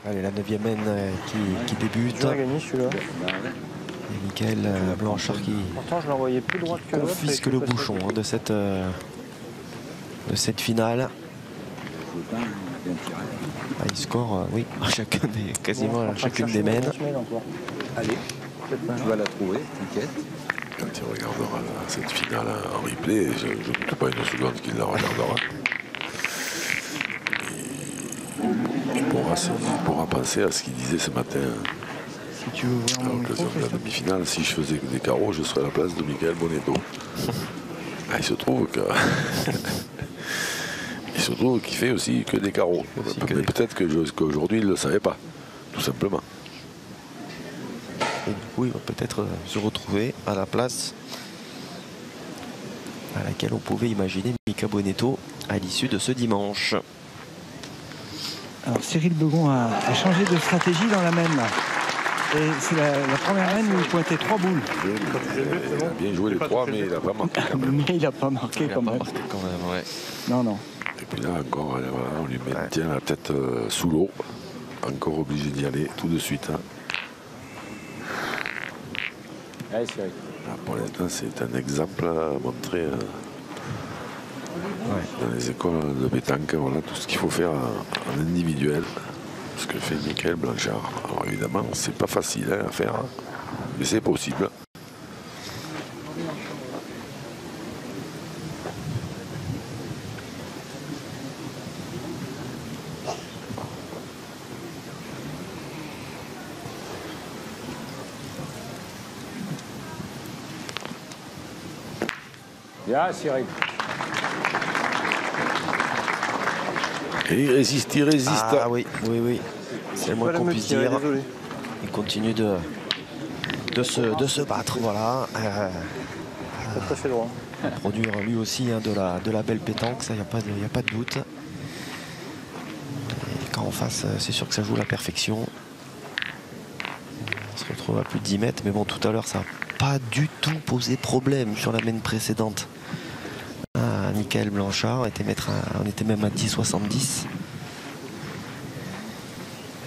Allez, la 9e mène qui débute. Tu as gagné celui-là. Et Michael Blanchard qui Pourtant, je l'envoyais plus droite que l'autre. confisque le bouchon hein, de cette finale. Ah, il score, oui, quasiment à chacune des mènes. Allez, tu vas la trouver, t'inquiète. Quand il regardera cette finale en replay, je ne doute pas une seconde qu'il la regardera. Il pourra penser à ce qu'il disait ce matin Si tu veux voir à mon l'occasion micro, de la demi-finale. Si je faisais des carreaux, je serais à la place de Michael Bonetto. Ah, il se trouve que... il se trouve qu'il fait aussi que des carreaux. Mais peut-être qu'aujourd'hui, il ne le savait pas, tout simplement. Et du coup, il va peut-être se retrouver à la place à laquelle on pouvait imaginer Mika Bonetto à l'issue de ce dimanche. Alors Cyril Begon a changé de stratégie dans la mène. Là. Et c'est la première mène où il pointait 3 boules. Il a bien joué les 3, mais il n'a pas marqué quand même. Mais il n'a pas marqué quand même. Ouais. Non, non. Et puis là encore, voilà, on lui maintient la tête sous l'eau. Encore obligé d'y aller tout de suite. Hein. Allez, Cyril. Là, pour l'instant, c'est un exemple à montrer dans les écoles de pétanque. Voilà tout ce qu'il faut faire en individuel. Ce que fait Michael Blanchard. Alors évidemment, c'est pas facile à faire, hein, mais c'est possible. Bien, Cyril. Et il résiste, il résiste. Ah oui. C'est le moins qu'on puisse dire. Il continue de se battre, voilà. Très fait droit. Produire lui aussi hein, de la belle pétanque, ça, il n'y a pas de doute. Et quand en face, c'est sûr que ça joue la perfection. On se retrouve à plus de 10 mètres, mais bon, tout à l'heure, ça n'a pas du tout posé problème sur la mène précédente. Michael Blanchard on était même à 10,70.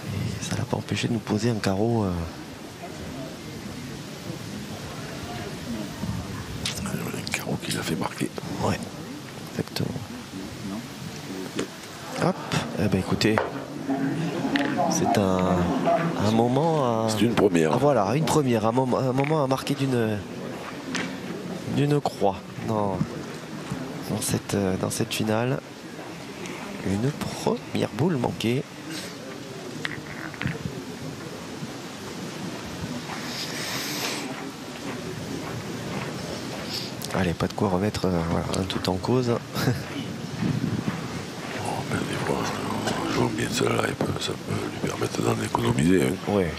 Et ça l'a pas empêché de nous poser un carreau. Un carreau qu'il a fait marquer. Ouais, exactement. Hop, eh ben écoutez, c'est un moment à... C'est une première. Ah, voilà, une première, un moment à marquer d'une croix dans cette finale. Une première boule manquée. Allez, pas de quoi remettre un tout en cause. Des fois, jouant bien celle-là, ça peut lui permettre d'en économiser. Hein. Ouais.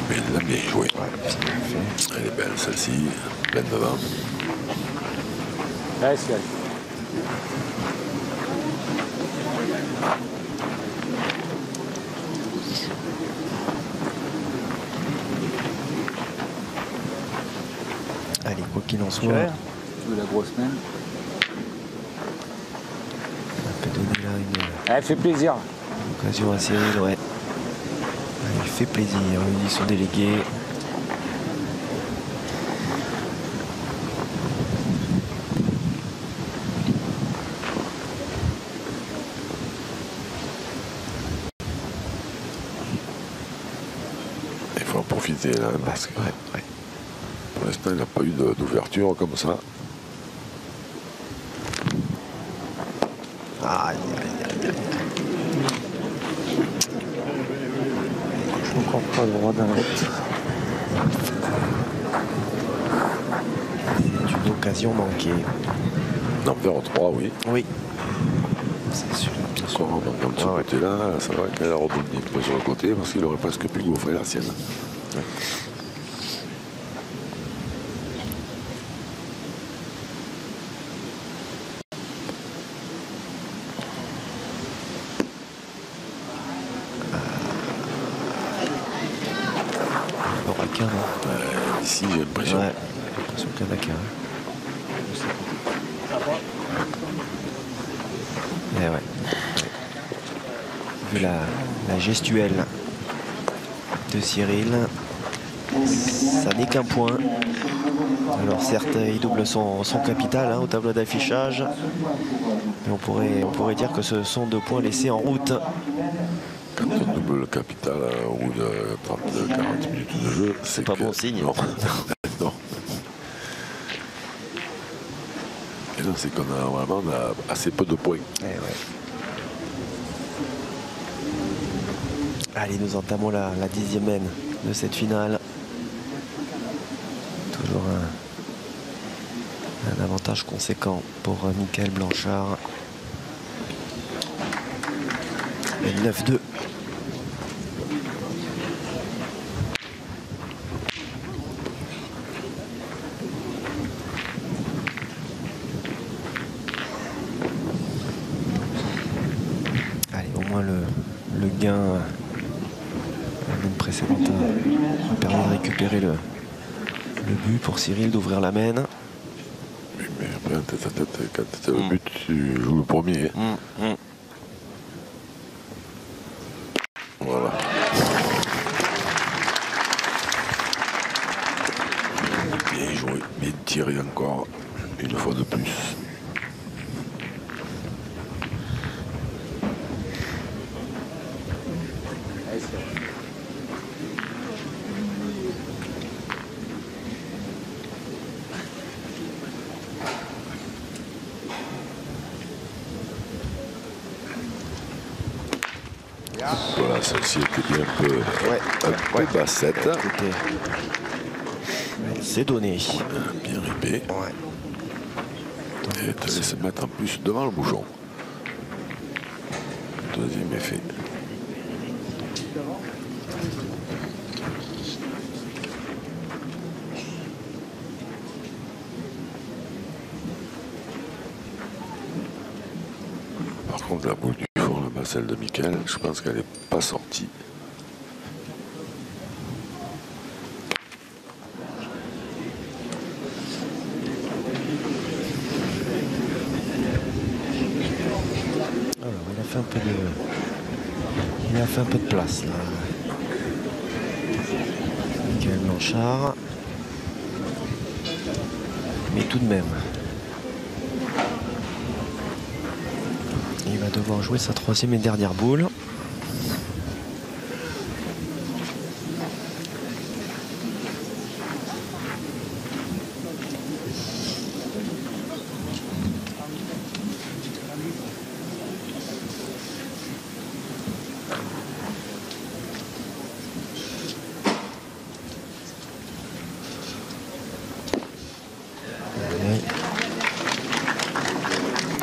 Mais elle l'a bien joué. Elle est belle celle-ci, pleine de vent. Allez, Cyril. Allez, quoi qu'il en soit, Tu veux la grosse main? on peut donner là une Allez, fais plaisir. occasion à Cyril, ouais. Il fait plaisir, lui dit son délégué. profiter là, parce que pour l'instant il n'a pas eu d'ouverture comme ça. Aïe, aïe, aïe, aïe. Encore pas droit dans l'autre. C'est une occasion manquée. Non, vers 3, oui. Oui. C'est sûr. Encore un manque de ce côté-là, c'est vrai qu'elle a rebondi un peu sur le côté parce qu'il aurait presque pu gaufrer la sienne. Ouais. Ici, j'ai l'impression. Ouais, j'ai l'impression qu'il y en a qu'un. Eh ouais. Vu la gestuelle de Cyril, ça n'est qu'un point. Alors certes, il double son capital au tableau d'affichage. Mais on pourrait dire que ce sont 2 points laissés en route. Quand on double le capital au bout de 30-40 minutes de jeu, c'est pas bon signe. Non. Non. Et non, c'est qu'on a vraiment assez peu de points. Eh ouais. Allez, nous entamons la 10e mène de cette finale. Toujours un avantage conséquent pour Mickaël Blanchard. Et 9-2. Allez, au moins le gain la minute précédente a permis de récupérer le but pour Cyril, d'ouvrir la mène. Oui, mais après, tête à tête, quand tu as le but, tu joues le premier. Voilà. Bien joué, bien tiré encore, une fois de plus. Voilà, celle-ci était bien un peu bassette. C'est donné. Bien ripé. Et te laisse mettre en plus devant le bouchon. Deuxième effet. Par contre, la boule du fond, là-bas, celle de Mickaël, je pense qu'elle n'est pas sortie. Alors, il a fait un peu de place là. Mickaël Blanchard. Mais tout de même. Il va devoir jouer sa 3e et dernière boule.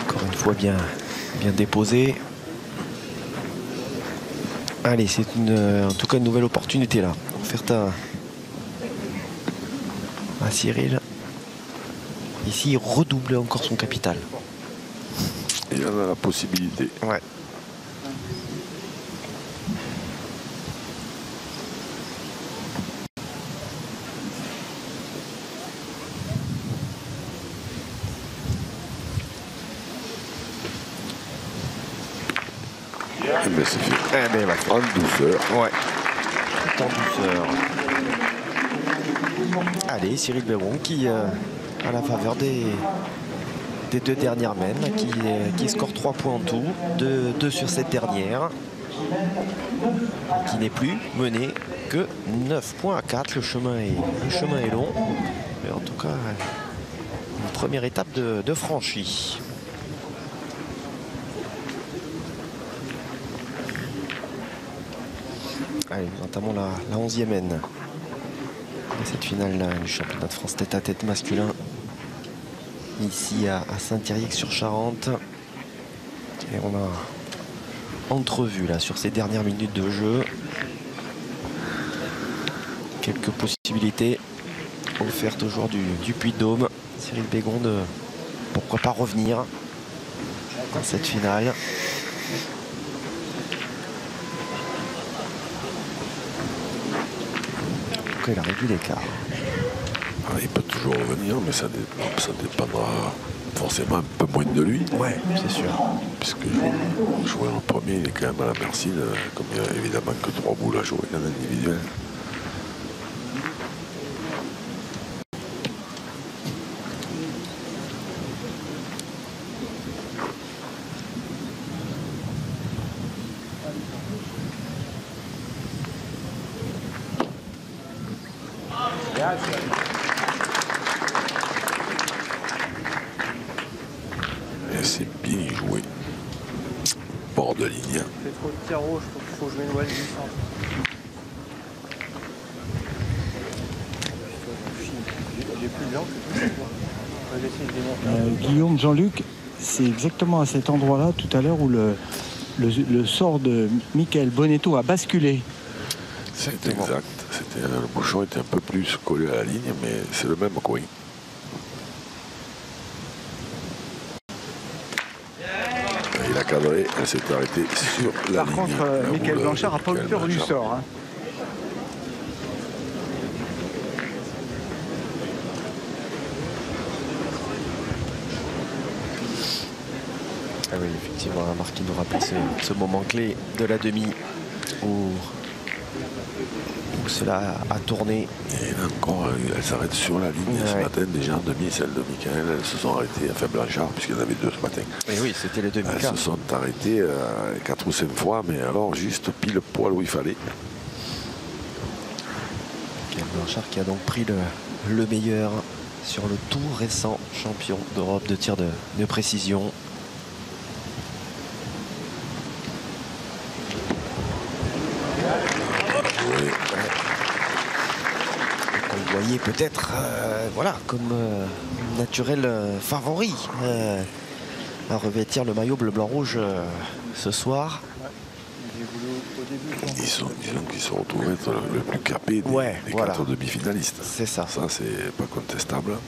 Encore une fois bien déposé. Allez, c'est en tout cas une nouvelle opportunité là, offerte à Cyril. Ici, redoubler encore son capital. Il en a la possibilité. Ouais. Eh bien, c'est fait. Eh ben, en douceur. Ouais. Tout en douceur. Allez, Cyril Beyron qui, à la faveur des 2 dernières mènes, qui score 3 points en tout, 2 sur cette dernière, qui n'est plus mené que 9 points à 4. Le chemin est long. Mais en tout cas, une première étape de franchie. Allez, notamment la 11e N. Et cette finale du championnat de France tête-à-tête masculin. Ici à Saint-Thiriac-sur-Charente. Et on a entrevu là sur ces dernières minutes de jeu quelques possibilités offertes aux joueurs du Puy-de-Dôme. Cyril Bégon de pourquoi pas revenir dans cette finale. Il a réduit l'écart. Il peut toujours revenir, mais ça dépendra forcément un peu moins de lui. Ouais, c'est sûr. Puisque jouer en premier, il est quand même à la merci, comme il n'y a évidemment que 3 boules à jouer en individuel. Et c'est bien joué. Bord de ligne. Il fait trop de tirs rouges, il faut jouer une voile du centre. Il est plus blanc que tout. On va essayer de démontrer. Guillaume, Jean-Luc, c'est exactement à cet endroit-là tout à l'heure où le sort de Michael Bonetto a basculé. C'est exact. Le bouchon était un peu plus collé à la ligne, mais c'est le même coin. Il a cadré, elle s'est arrêtée sur la ligne. Par contre, Michael Blanchard n'a pas eu peur du sort. Hein. Ah oui, effectivement, la marque qui nous rappelle ce moment clé de la demi où cela a tourné. Et là encore, elles s'arrêtent sur la ligne. Ce matin, déjà en demi, celle de Michael, elles se sont arrêtées, enfin Blanchard, puisqu'il y en avait 2 ce matin. Et oui, c'était les demi-quarts. Elles se sont arrêtées 4 ou 5 fois, mais alors juste pile poil où il fallait. Michael Blanchard qui a donc pris le meilleur sur le tout récent champion d'Europe de tir de précision. On le voyait peut-être voilà, comme naturel favori à revêtir le maillot bleu-blanc-rouge ce soir. Disons qu'ils se retrouvent être le plus capé des 4 demi-finalistes. C'est ça. Ça, c'est pas contestable.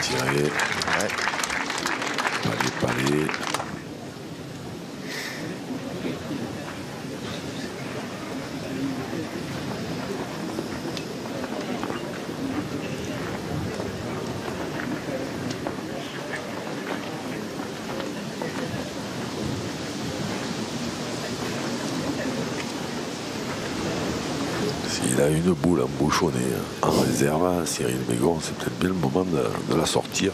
Tiré. Ouais. Palais. S'il a une boule embouchonnée en réserve, Cyril Bégon, c'est peut-être bien le moment de la sortir.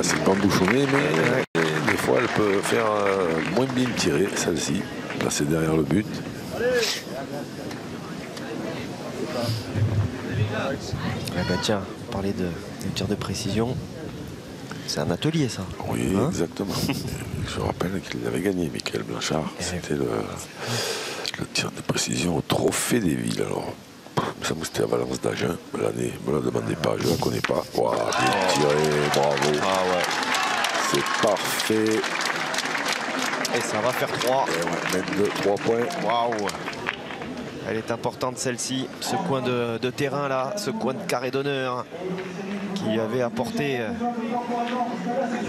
C'est pas embouchonné, mais des fois elle peut faire moins bien tirer, celle-ci, passer derrière le but. Tiens, parler de tir de précision, c'est un atelier ça. Oui, exactement. Je rappelle qu'il avait gagné, Michael Blanchard. C'était le tir de précision au Trophée des Villes. Alors, il me semble que c'était à Valence d'Agen. L'année, ne me la demandez pas, je ne la connais pas. Wow, bien tiré, bravo. Ah ouais. C'est parfait. Et ça va faire 3. Mettre 3 points. Waouh. Elle est importante celle-ci. Ce coin de terrain là, ce coin de carré d'honneur qui qui avait apporté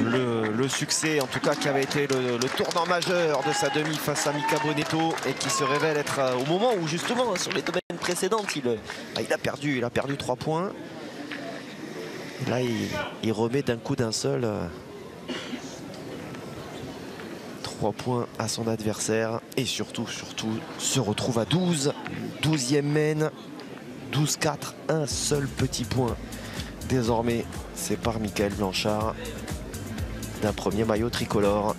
le succès, en tout cas qui avait été le tournant majeur de sa demi face à Mika Bonetto et qui se révèle être au moment où justement sur les domaines précédents il a perdu 3 points. Et là il remet d'un coup d'un seul 3 points à son adversaire et surtout se retrouve à 12e mène, 12-4, un seul petit point. Désormais, c'est par Mickaël Blanchard d'un premier maillot tricolore.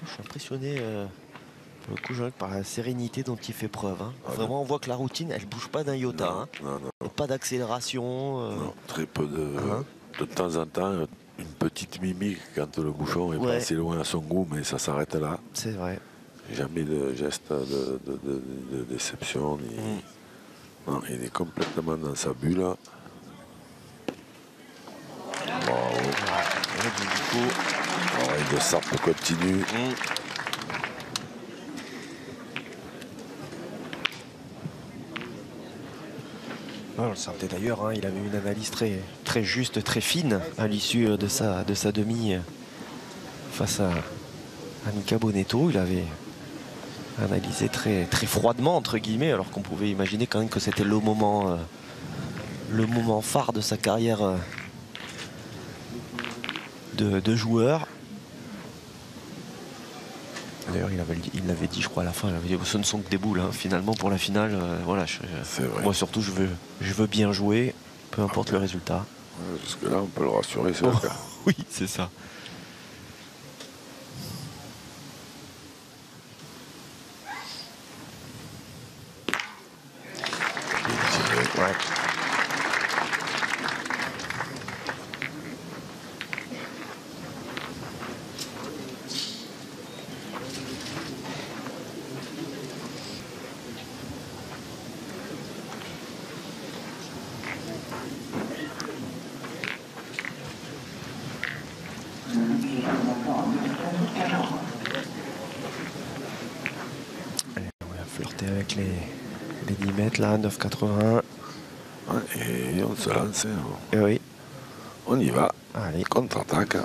Je suis impressionné pour le coup, Jean-Luc, par la sérénité dont il fait preuve. Hein. Vraiment, on voit que la routine, elle bouge pas d'un iota. Non, hein. non. Pas d'accélération. Non, très peu de temps en temps, une petite mimique quand le bouchon est pas assez loin à son goût, mais ça s'arrête là. C'est vrai. Jamais de geste de déception. Non, il est complètement dans sa bulle. Bravo. Du coup, l'oreille de Sarpe continue. On le sentait d'ailleurs, hein, il avait une analyse très juste, très fine à l'issue de sa demi face à Mika Bonetto. Il avait analysé très froidement, entre guillemets, alors qu'on pouvait imaginer quand même que c'était le moment phare de sa carrière de joueur. D'ailleurs, il l'avait dit, je crois, à la fin, il avait dit, ce ne sont que des boules, hein, finalement, pour la finale. Voilà, moi, surtout, je veux bien jouer, peu importe le résultat. Ouais, jusque-là, on peut le rassurer, c'est le cas. Oui, c'est ça. Ouais. Flirter avec les 10 mètres là, 9,81. Ouais, et on se lance. Et oui. On y va. Allez. Contre-attaque.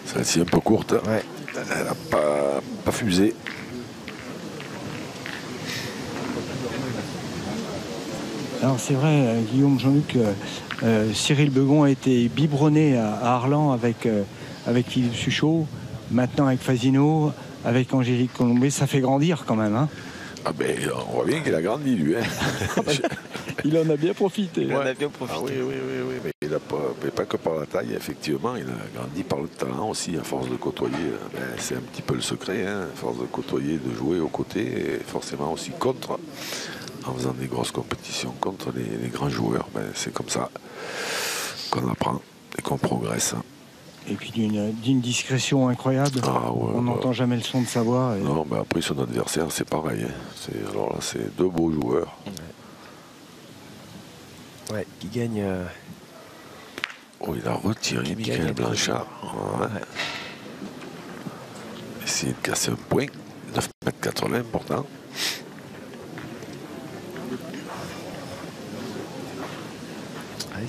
Celle-ci un peu courte. Ouais. Elle n'a pas fusé. Alors c'est vrai, Guillaume, Jean-Luc, Cyril Begon a été biberonné à Arlan avec Philippe Suchot, maintenant avec Fasino, avec Angélique Colombet, ça fait grandir quand même. Hein. Ah ben, on voit bien qu'il a grandi, lui. Hein. Il en a bien profité. Il en a bien profité. Ah, oui. Mais il n'a pas que par la taille, effectivement. Il a grandi par le talent aussi, à force de côtoyer. Ben, c'est un petit peu le secret, hein, à force de côtoyer, de jouer aux côtés, et forcément aussi contre. En faisant des grosses compétitions contre les grands joueurs, ben, c'est comme ça qu'on apprend et qu'on progresse. Et puis d'une discrétion incroyable. Ah ouais, on n'entend jamais le son de sa voix. Et... Non, mais après son adversaire, c'est pareil. Hein. Alors là, c'est deux beaux joueurs. Ouais, qui gagne. Oh, il a retiré Mickaël Blanchard. Ouais. Essayer de casser un point. 9,80 m pourtant.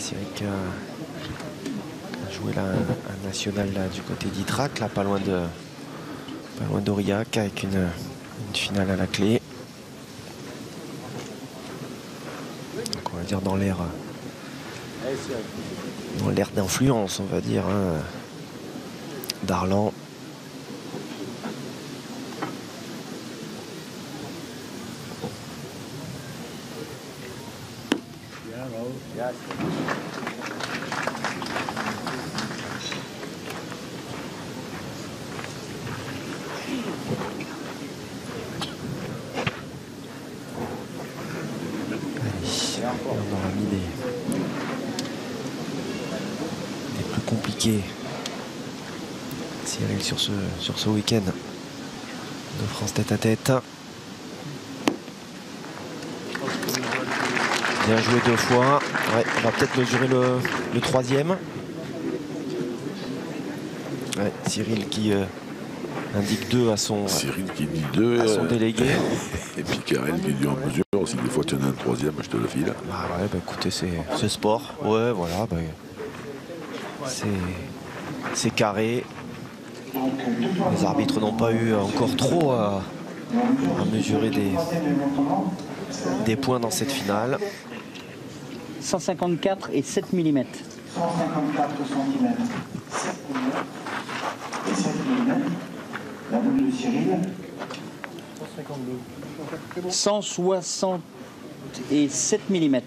C'est vrai qu'il a joué là, un national là, du côté d'Itrac, là, pas loin d'Aurillac, avec une finale à la clé. Donc on va dire dans l'air d'influence, on va dire, hein, d'Arlan. On aura mis des plus compliqués, Cyril, sur ce week-end. de France tête à tête. Bien joué 2 fois. Ouais, on va peut-être mesurer le troisième. Ouais, Cyril qui indique 2 à son, Cyril qui dit 2 à son délégué. Et puis Karel qui dit en mesure. Si des fois tu en as un troisième, je te le file. Ah ouais, bah écoutez, c'est sport. Ouais, voilà. Bah, c'est carré. Les arbitres n'ont pas eu encore trop à mesurer des points dans cette finale. 154 et 7 mm. 154 cm. Et 7 mm. La boule de Cyril. 160 et 7 mm.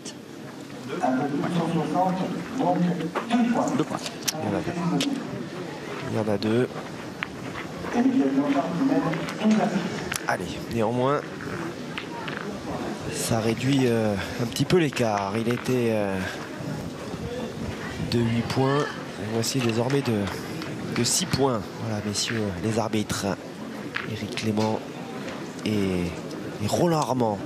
160, donc 2 points. Il y en a 2. Allez, néanmoins, ça réduit un petit peu l'écart. Il était de 8 points. Voici désormais de 6 points. Voilà, messieurs les arbitres. Éric Clément et Roland Armand.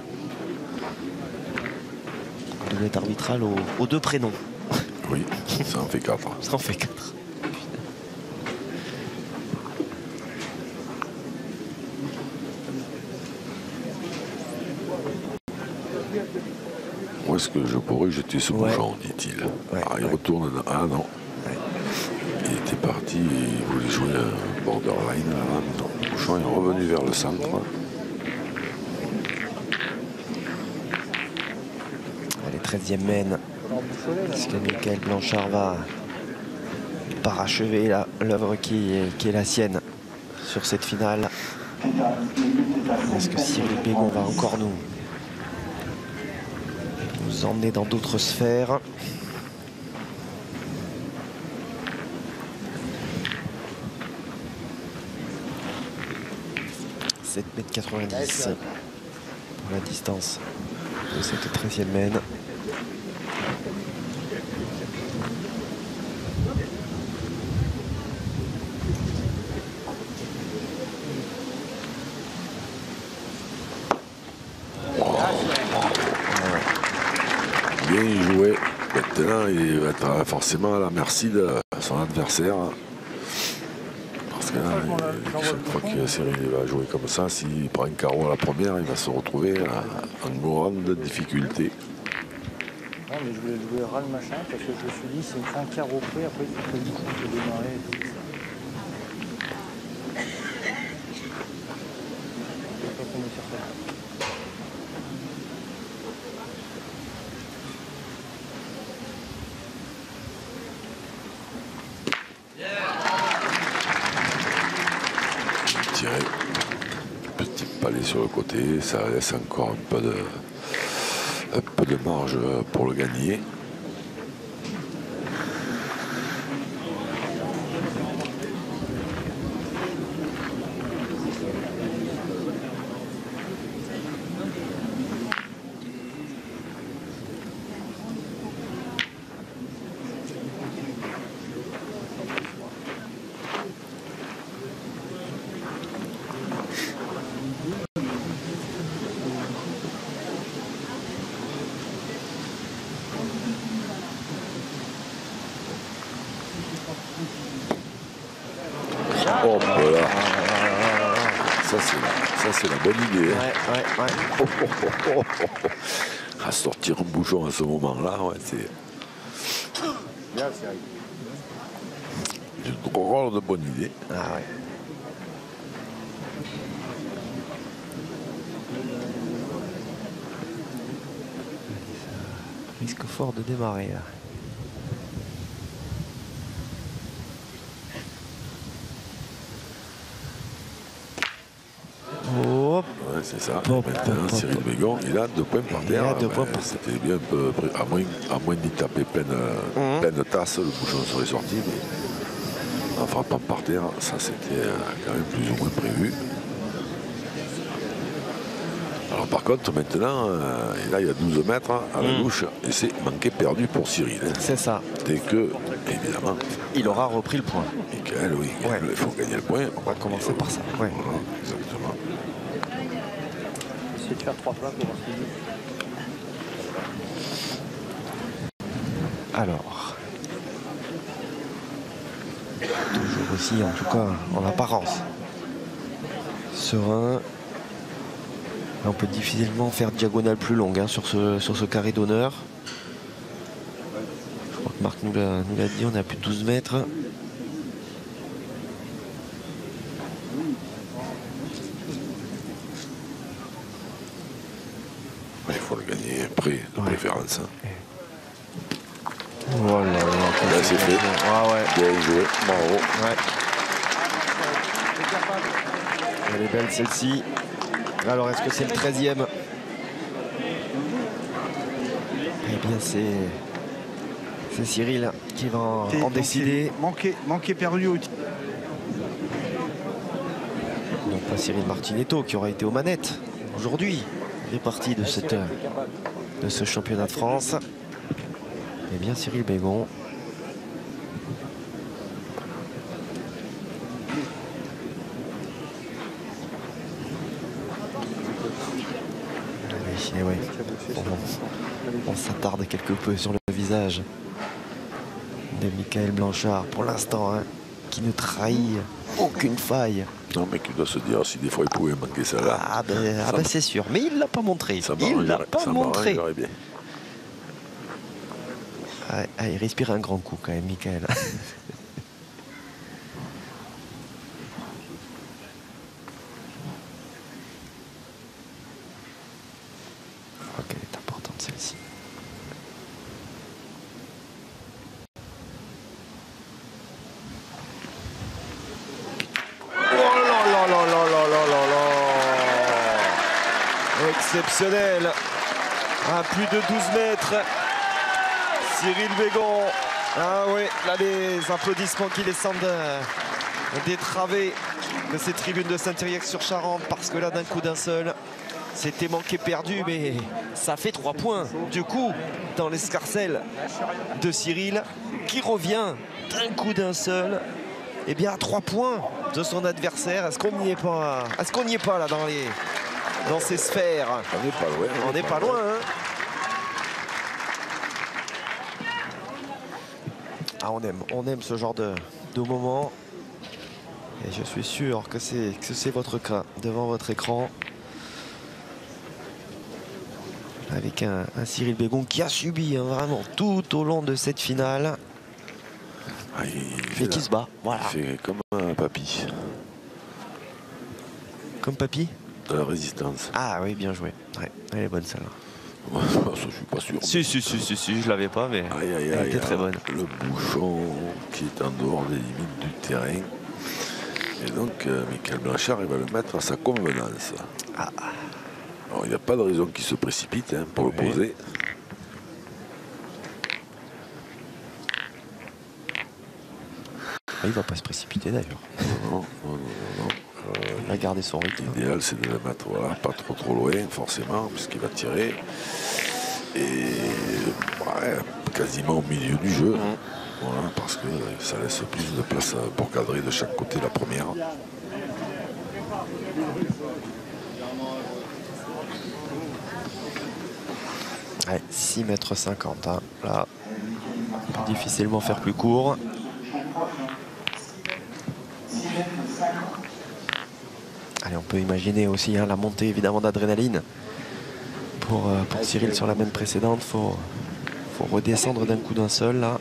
Doublette arbitrale aux 2 prénoms. Oui, ça en fait 4. Ça en fait 4. Où est-ce que je pourrais jeter ce bouchon, dit-il. Alors il retourne. Ah non. Ouais. Il était parti, il voulait jouer un borderline. Là, non. Le bouchon est revenu vers le centre. Allez, 13e mène. Est-ce que Michael Blanchard va parachever l'œuvre qui est la sienne sur cette finale? Est-ce que Cyril Bégon va encore nous emmener dans d'autres sphères? « 7,90 m pour la distance de cette 13e mène. Bien joué. Maintenant, il va être forcément à la merci de son adversaire. Parce que là, chaque fois que Cyril va jouer comme ça, s'il prend un carreau à la première, il va se retrouver en grande difficulté. Non, mais je voulais jouer ras le machin parce que je me suis dit, s'il me fait un carreau près, après il faut que je démarrer et tout. Je vais pas tomber sur ça. Tiré. Petit palais sur le côté, ça laisse encore un peu de marge pour le gagner. Oh là. Ça c'est la bonne idée. Hein. À sortir un bouchon à ce moment-là, ouais, c'est une drôle de bonne idée. Ah ouais. Ça risque fort de démarrer là. Ouais, c'est ça. Maintenant, Cyril Bégon, il a 2 points par terre. C'était bien un peu près, à moins d'y taper pleine tasse, le bouchon serait sorti. Mais en frappant par terre, ça c'était quand même plus ou moins prévu. Alors par contre, maintenant, là il y a 12 mètres à la louche, et c'est manqué perdu pour Cyril. Hein. C'est ça. Dès que, évidemment, il aura repris le point. Michael, oui, il faut gagner le point. On va commencer par ça. Ouais. Voilà, exactement. essayer de faire 3 plats pour voir ce qu'il dit. Alors, toujours aussi, en tout cas, en apparence, serein. Là, on peut difficilement faire diagonale plus longue hein, sur ce carré d'honneur. Je crois que Marc nous l'a dit, on est à plus de 12 mètres. Il faut le gagner après, de préférence. Oh là là, là c'est fait. Ah ouais. Bien joué, bravo. Ouais. Elle est belle celle-ci. Alors est-ce que c'est le 13e? Eh bien c'est Cyril qui va en décider. Manqué perdu au tir. Non pas Cyril Martinetto qui aura été aux manettes aujourd'hui. Il est parti de ce championnat de France. Eh bien Cyril Bégon. Allez, ouais. On s'attarde quelque peu sur le visage de Michael Blanchard pour l'instant, hein, qui ne trahit aucune faille. Non mais qui doit se dire si des fois il pouvait manquer ça là. Ah ben c'est sûr, mais il l'a pas montré. Il l'a pas montré. Bien. Ah, il respire un grand coup quand même, Michael. Ok, elle est importante celle-ci. Oh là là là là là là là là. Exceptionnel. À plus de 12 mètres. Cyril Bégon. Ah oui, là les applaudissements qui descendent des travées de ces tribunes de Saint-Yrieix-sur-Charente, parce que là d'un coup d'un seul, c'était manqué perdu, mais ça fait 3 points du coup dans l'escarcelle de Cyril, qui revient d'un coup d'un seul, et bien à 3 points de son adversaire. Est-ce qu'on n'y est pas? Est-ce qu'on n'y est pas là dans ces sphères? On n'est pas loin. On n'est pas loin, hein. Ah, on aime ce genre de moment. Et je suis sûr que c'est votre cas devant votre écran. Avec un Cyril Bégon qui a subi hein, vraiment tout au long de cette finale. Ah, et qui se bat. Voilà. Il fait comme un papy. Comme papy? De la résistance. Ah oui, bien joué. Ouais, elle est bonne celle-là. Ouais, ça, je suis pas sûr. Si, je l'avais pas, mais elle était très bonne. Le bouchon qui est en dehors des limites du terrain. Et donc, Michael Blanchard, il va le mettre à sa convenance. Ah. Alors, il n'y a pas de raison qu'il se précipite hein, pour le poser. Il va pas se précipiter d'ailleurs. Non. Il va garder son rythme. L'idéal, c'est de le mettre voilà, pas trop loin, forcément, puisqu'il va tirer. Et ouais, quasiment au milieu du jeu. Voilà, parce que ça laisse plus de place pour cadrer de chaque côté la première. Ouais, 6,50 m. Hein. Là, on peut difficilement faire plus court. Allez, on peut imaginer aussi hein, la montée évidemment d'adrénaline pour Cyril sur la main précédente. Faut redescendre d'un coup d'un seul là.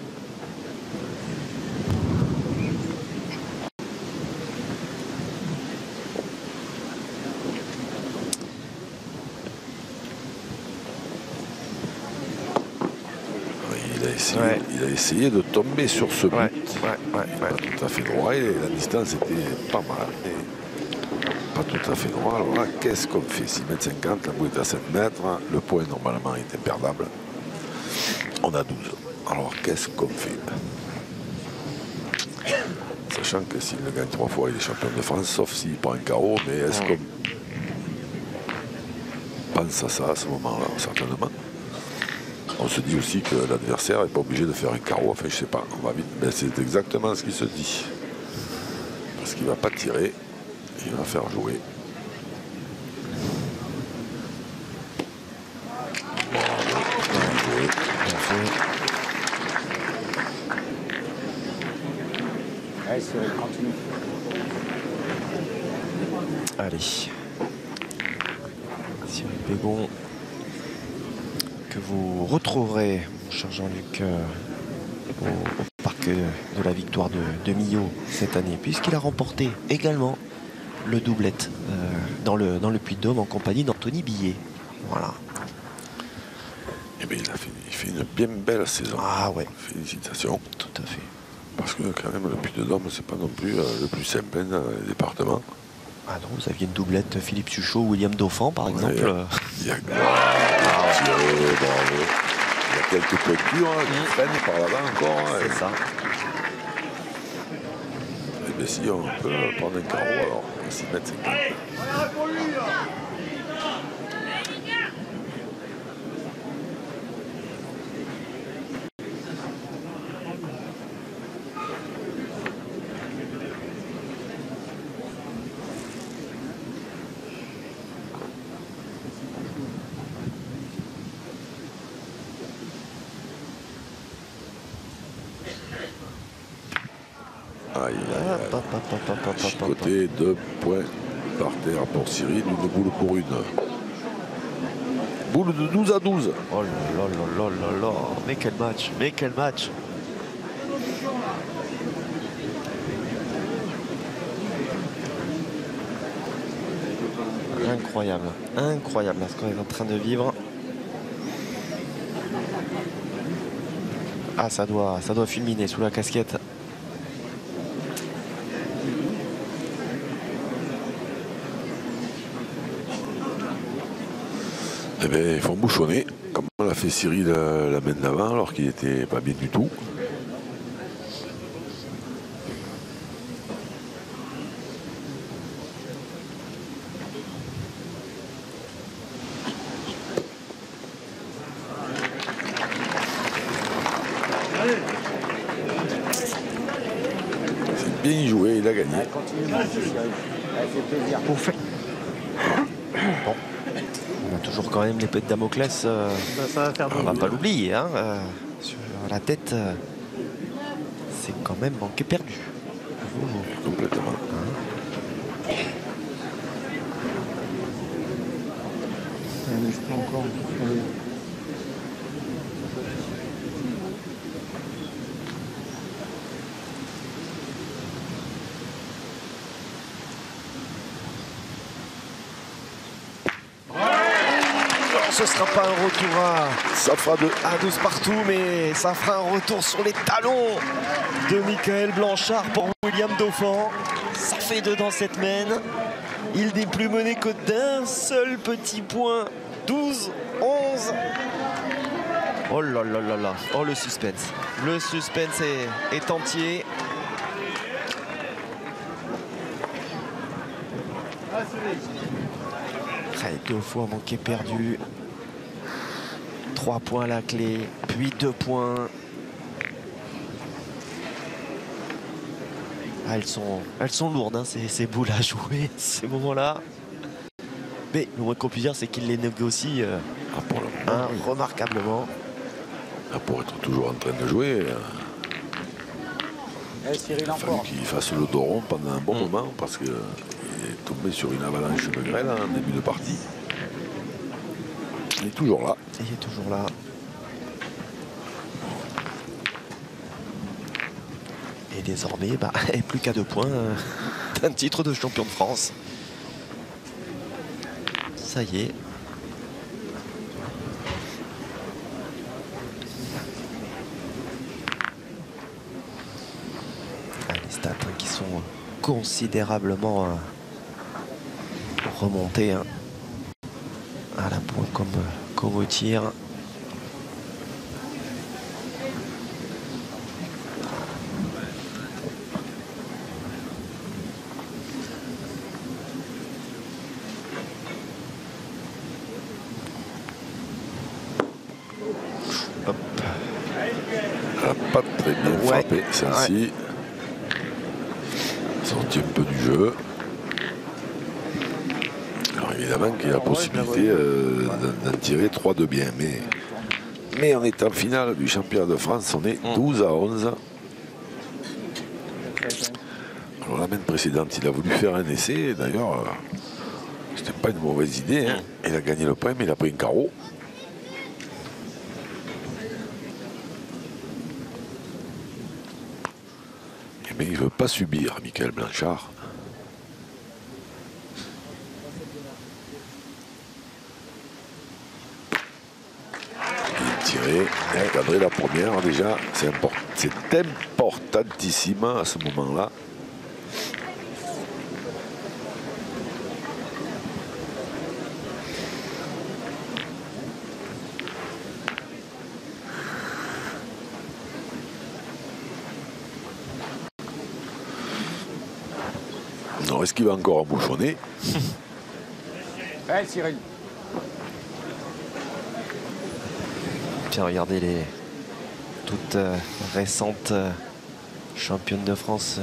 Il a essayé de tomber sur ce but. Ouais. Pas tout à fait droit. Et la distance était pas mal, mais pas tout à fait droit. Alors là, qu'est-ce qu'on fait? 6,50 m, la boule est à 7 mètres. Le point normalement est imperdable. On a 12. Alors qu'est-ce qu'on fait? Sachant que s'il le gagne 3 fois, il est champion de France, sauf s'il prend un carreau. Mais est-ce qu'on pense à ça à ce moment-là? Certainement. On se dit aussi que l'adversaire n'est pas obligé de faire un carreau. Enfin, je sais pas, on va vite. Mais c'est exactement ce qui se dit. Parce qu'il ne va pas tirer, il va faire jouer. Allez, Cyril, continue. Allez. Cyril Pégon, que vous retrouverez, mon cher Jean-Luc, au parc de la victoire de Millau cette année, puisqu'il a remporté également le doublette dans le Puy-de-Dôme en compagnie d'Anthony Billet. Voilà. Eh bien, il fait une bien belle saison. Ah ouais. Félicitations. Tout à fait. Parce que quand même, le Puy-de-Dôme, c'est pas non plus le plus simple dans les départements. Ah non, vous aviez une doublette Philippe Suchot, William Dauphin, par exemple. Il y a quelques pointures qui freinent par là-bas encore. C'est ça. Et bien si on peut prendre un carreau, alors on va s'y mettre 50. Côté 2 points par terre pour Cyril, une boule pour une. Boule de 12 à 12. Oh là là là là là, mais quel match, mais quel match. Incroyable, incroyable ce qu'on est en train de vivre. Ah, ça doit fulminer sous la casquette. Eh bien, ils font bouchonner, comme l'a fait Cyril la main d'avant, alors qu'il n'était pas bien du tout. C'est bien joué, il a gagné. Pour faire... Bon. On a toujours quand même l'épée de Damoclès. On va pas l'oublier. Hein, sur la tête, c'est quand même manqué perdu. Complètement. Pas encore. Ce sera pas un retour ça fera à 12 partout, mais ça fera un retour sur les talons de Michael Blanchard pour William Dauphin. Ça fait 2 dans cette mène. Il n'est plus mené que d'un seul petit point. 12, 11. Oh là là là là. Oh, le suspense. Le suspense est entier. Allez, 2 fois manqué perdu. 3 points à la clé, puis 2 points. Ah, elles sont lourdes, hein, ces boules à jouer, ces moments-là. Mais le moins qu'on puisse dire, c'est qu'il les négocie remarquablement. Pour être toujours en train de jouer, Cyril, il a fallu qu'il fasse le dos rond pendant un bon moment parce qu'il est tombé sur une avalanche de grêle en début de partie. Il est toujours là. Il est toujours là. Et désormais, plus qu'à 2 points d'un titre de champion de France. Ça y est. Les stats qui sont considérablement remontés à la pointe comme au tir. Hop. Elle n'a pas très bien frappé, celle-ci. Sorti un peu du jeu. Alors évidemment qu'il y a la possibilité d'en tirer 3 de bien, mais on est en finale du championnat de France, on est 12 à 11. Alors la main précédente, il a voulu faire un essai. D'ailleurs, c'était pas une mauvaise idée. Hein. Il a gagné le point, mais il a pris un carreau. Mais il ne veut pas subir, Michael Blanchard. Tiré, il a cadré la première déjà, c'est importantissime à ce moment-là. Non, est-ce qu'il va encore embouchonner? Ouais, Cyril. Tiens, regardez les toutes récentes championnes de France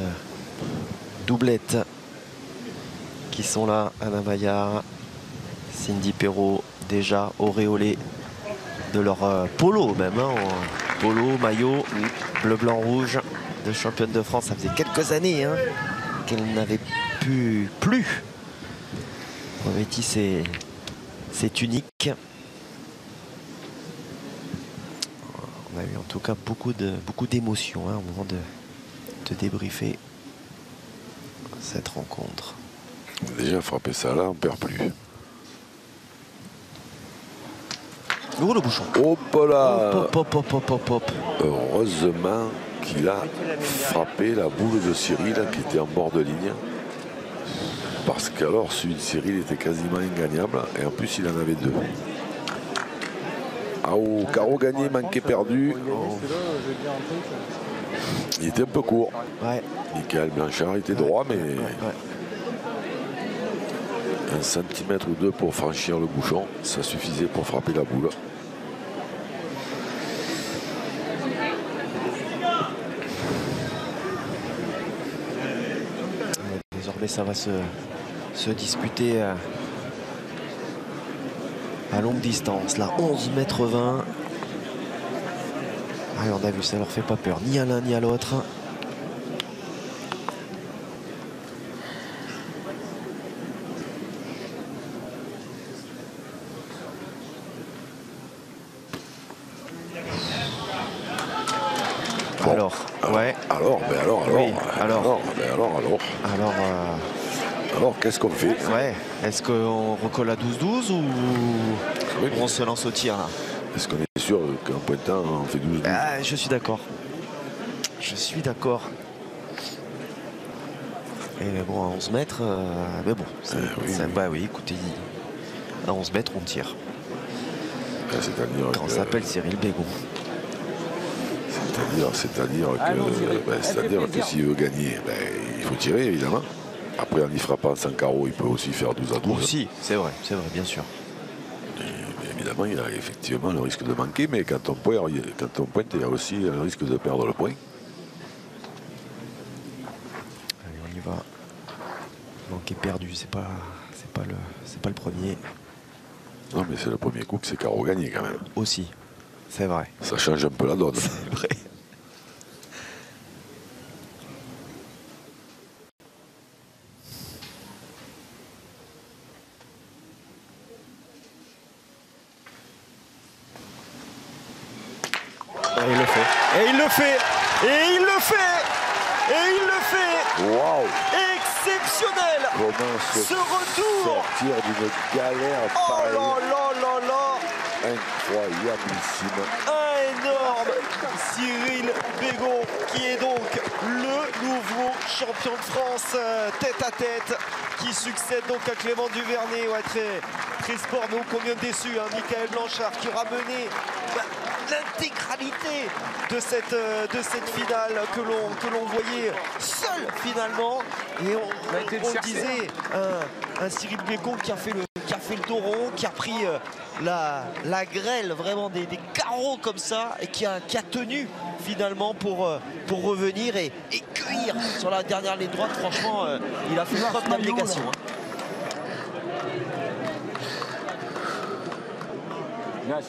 doublettes qui sont là. Anna Maillard, Cindy Perrault, déjà auréolées de leur polo même. Hein, polo, maillot, bleu, blanc, rouge de championne de France. Ça faisait quelques années hein, qu'elle n'avait plus revêti ces tuniques. On a eu en tout cas beaucoup d'émotions hein, au moment de débriefer cette rencontre. Déjà frapper ça là, on perd plus. Oh le bouchon. Hop là. Hop, hop, hop, hop, hop, hop. Heureusement qu'il a frappé la boule de Cyril qui était en bord de ligne. Parce qu'alors celui de Cyril était quasiment ingagnable et en plus il en avait deux. Ah oh, carreau gagné, manqué perdu. Oh. Il était un peu court. Ouais. Michael Blanchard était droit, mais un centimètre ou deux pour franchir le bouchon, ça suffisait pour frapper la boule. Désormais, ça va se disputer à longue distance, là, 11,20 mètres. Ah, on a vu, ça leur fait pas peur, ni à l'un ni à l'autre. Bon. Alors, ouais. Alors. Alors, qu'est-ce qu'on fait? Ouais. Est-ce qu'on recolle à 12-12 ou on se lance au tir là? Est-ce qu'on est sûr qu'en pointant on fait 12-12? Ah, je suis d'accord. Je suis d'accord. Et bon, à 11 mètres, mais bon, bah oui, écoutez, à 11 mètres, on tire. Quand on s'appelle Cyril Bégon. C'est-à-dire que s'il veut gagner, il faut tirer évidemment. Après, en y frappant sans carreau, il peut aussi faire 12 à 12. Aussi, c'est vrai, bien sûr. Mais évidemment, il y a effectivement le risque de manquer, mais quand on pointe, il y a aussi le risque de perdre le point. Allez, on y va. Manquer perdu, c'est pas le premier. Non, mais c'est le premier coup que c'est carreau gagné quand même. Aussi, c'est vrai. Ça change un peu la donne. C'est vrai. Et il le fait. Et il le fait. Et il le fait. Et il le fait. Waouh. Exceptionnel. Comment ce retour. Sortir d'une galère pareille. Oh là là. Incroyableissime. Énorme. Cyril Bégon qui est donc le nouveau champion de France tête à tête, qui succède donc à Clément Duvernay. Ouais, très sport, mais combien déçu, hein, Michael Blanchard qui aura mené l'intégralité de cette finale que l'on voyait seul finalement. Et on disait un Cyril Bégon qui a fait le dos rond, qui a pris la grêle vraiment des carreaux comme ça et qui a tenu finalement pour revenir et cuire sur la dernière ligne droite. Franchement, il a fait preuve d'abnégation. Là,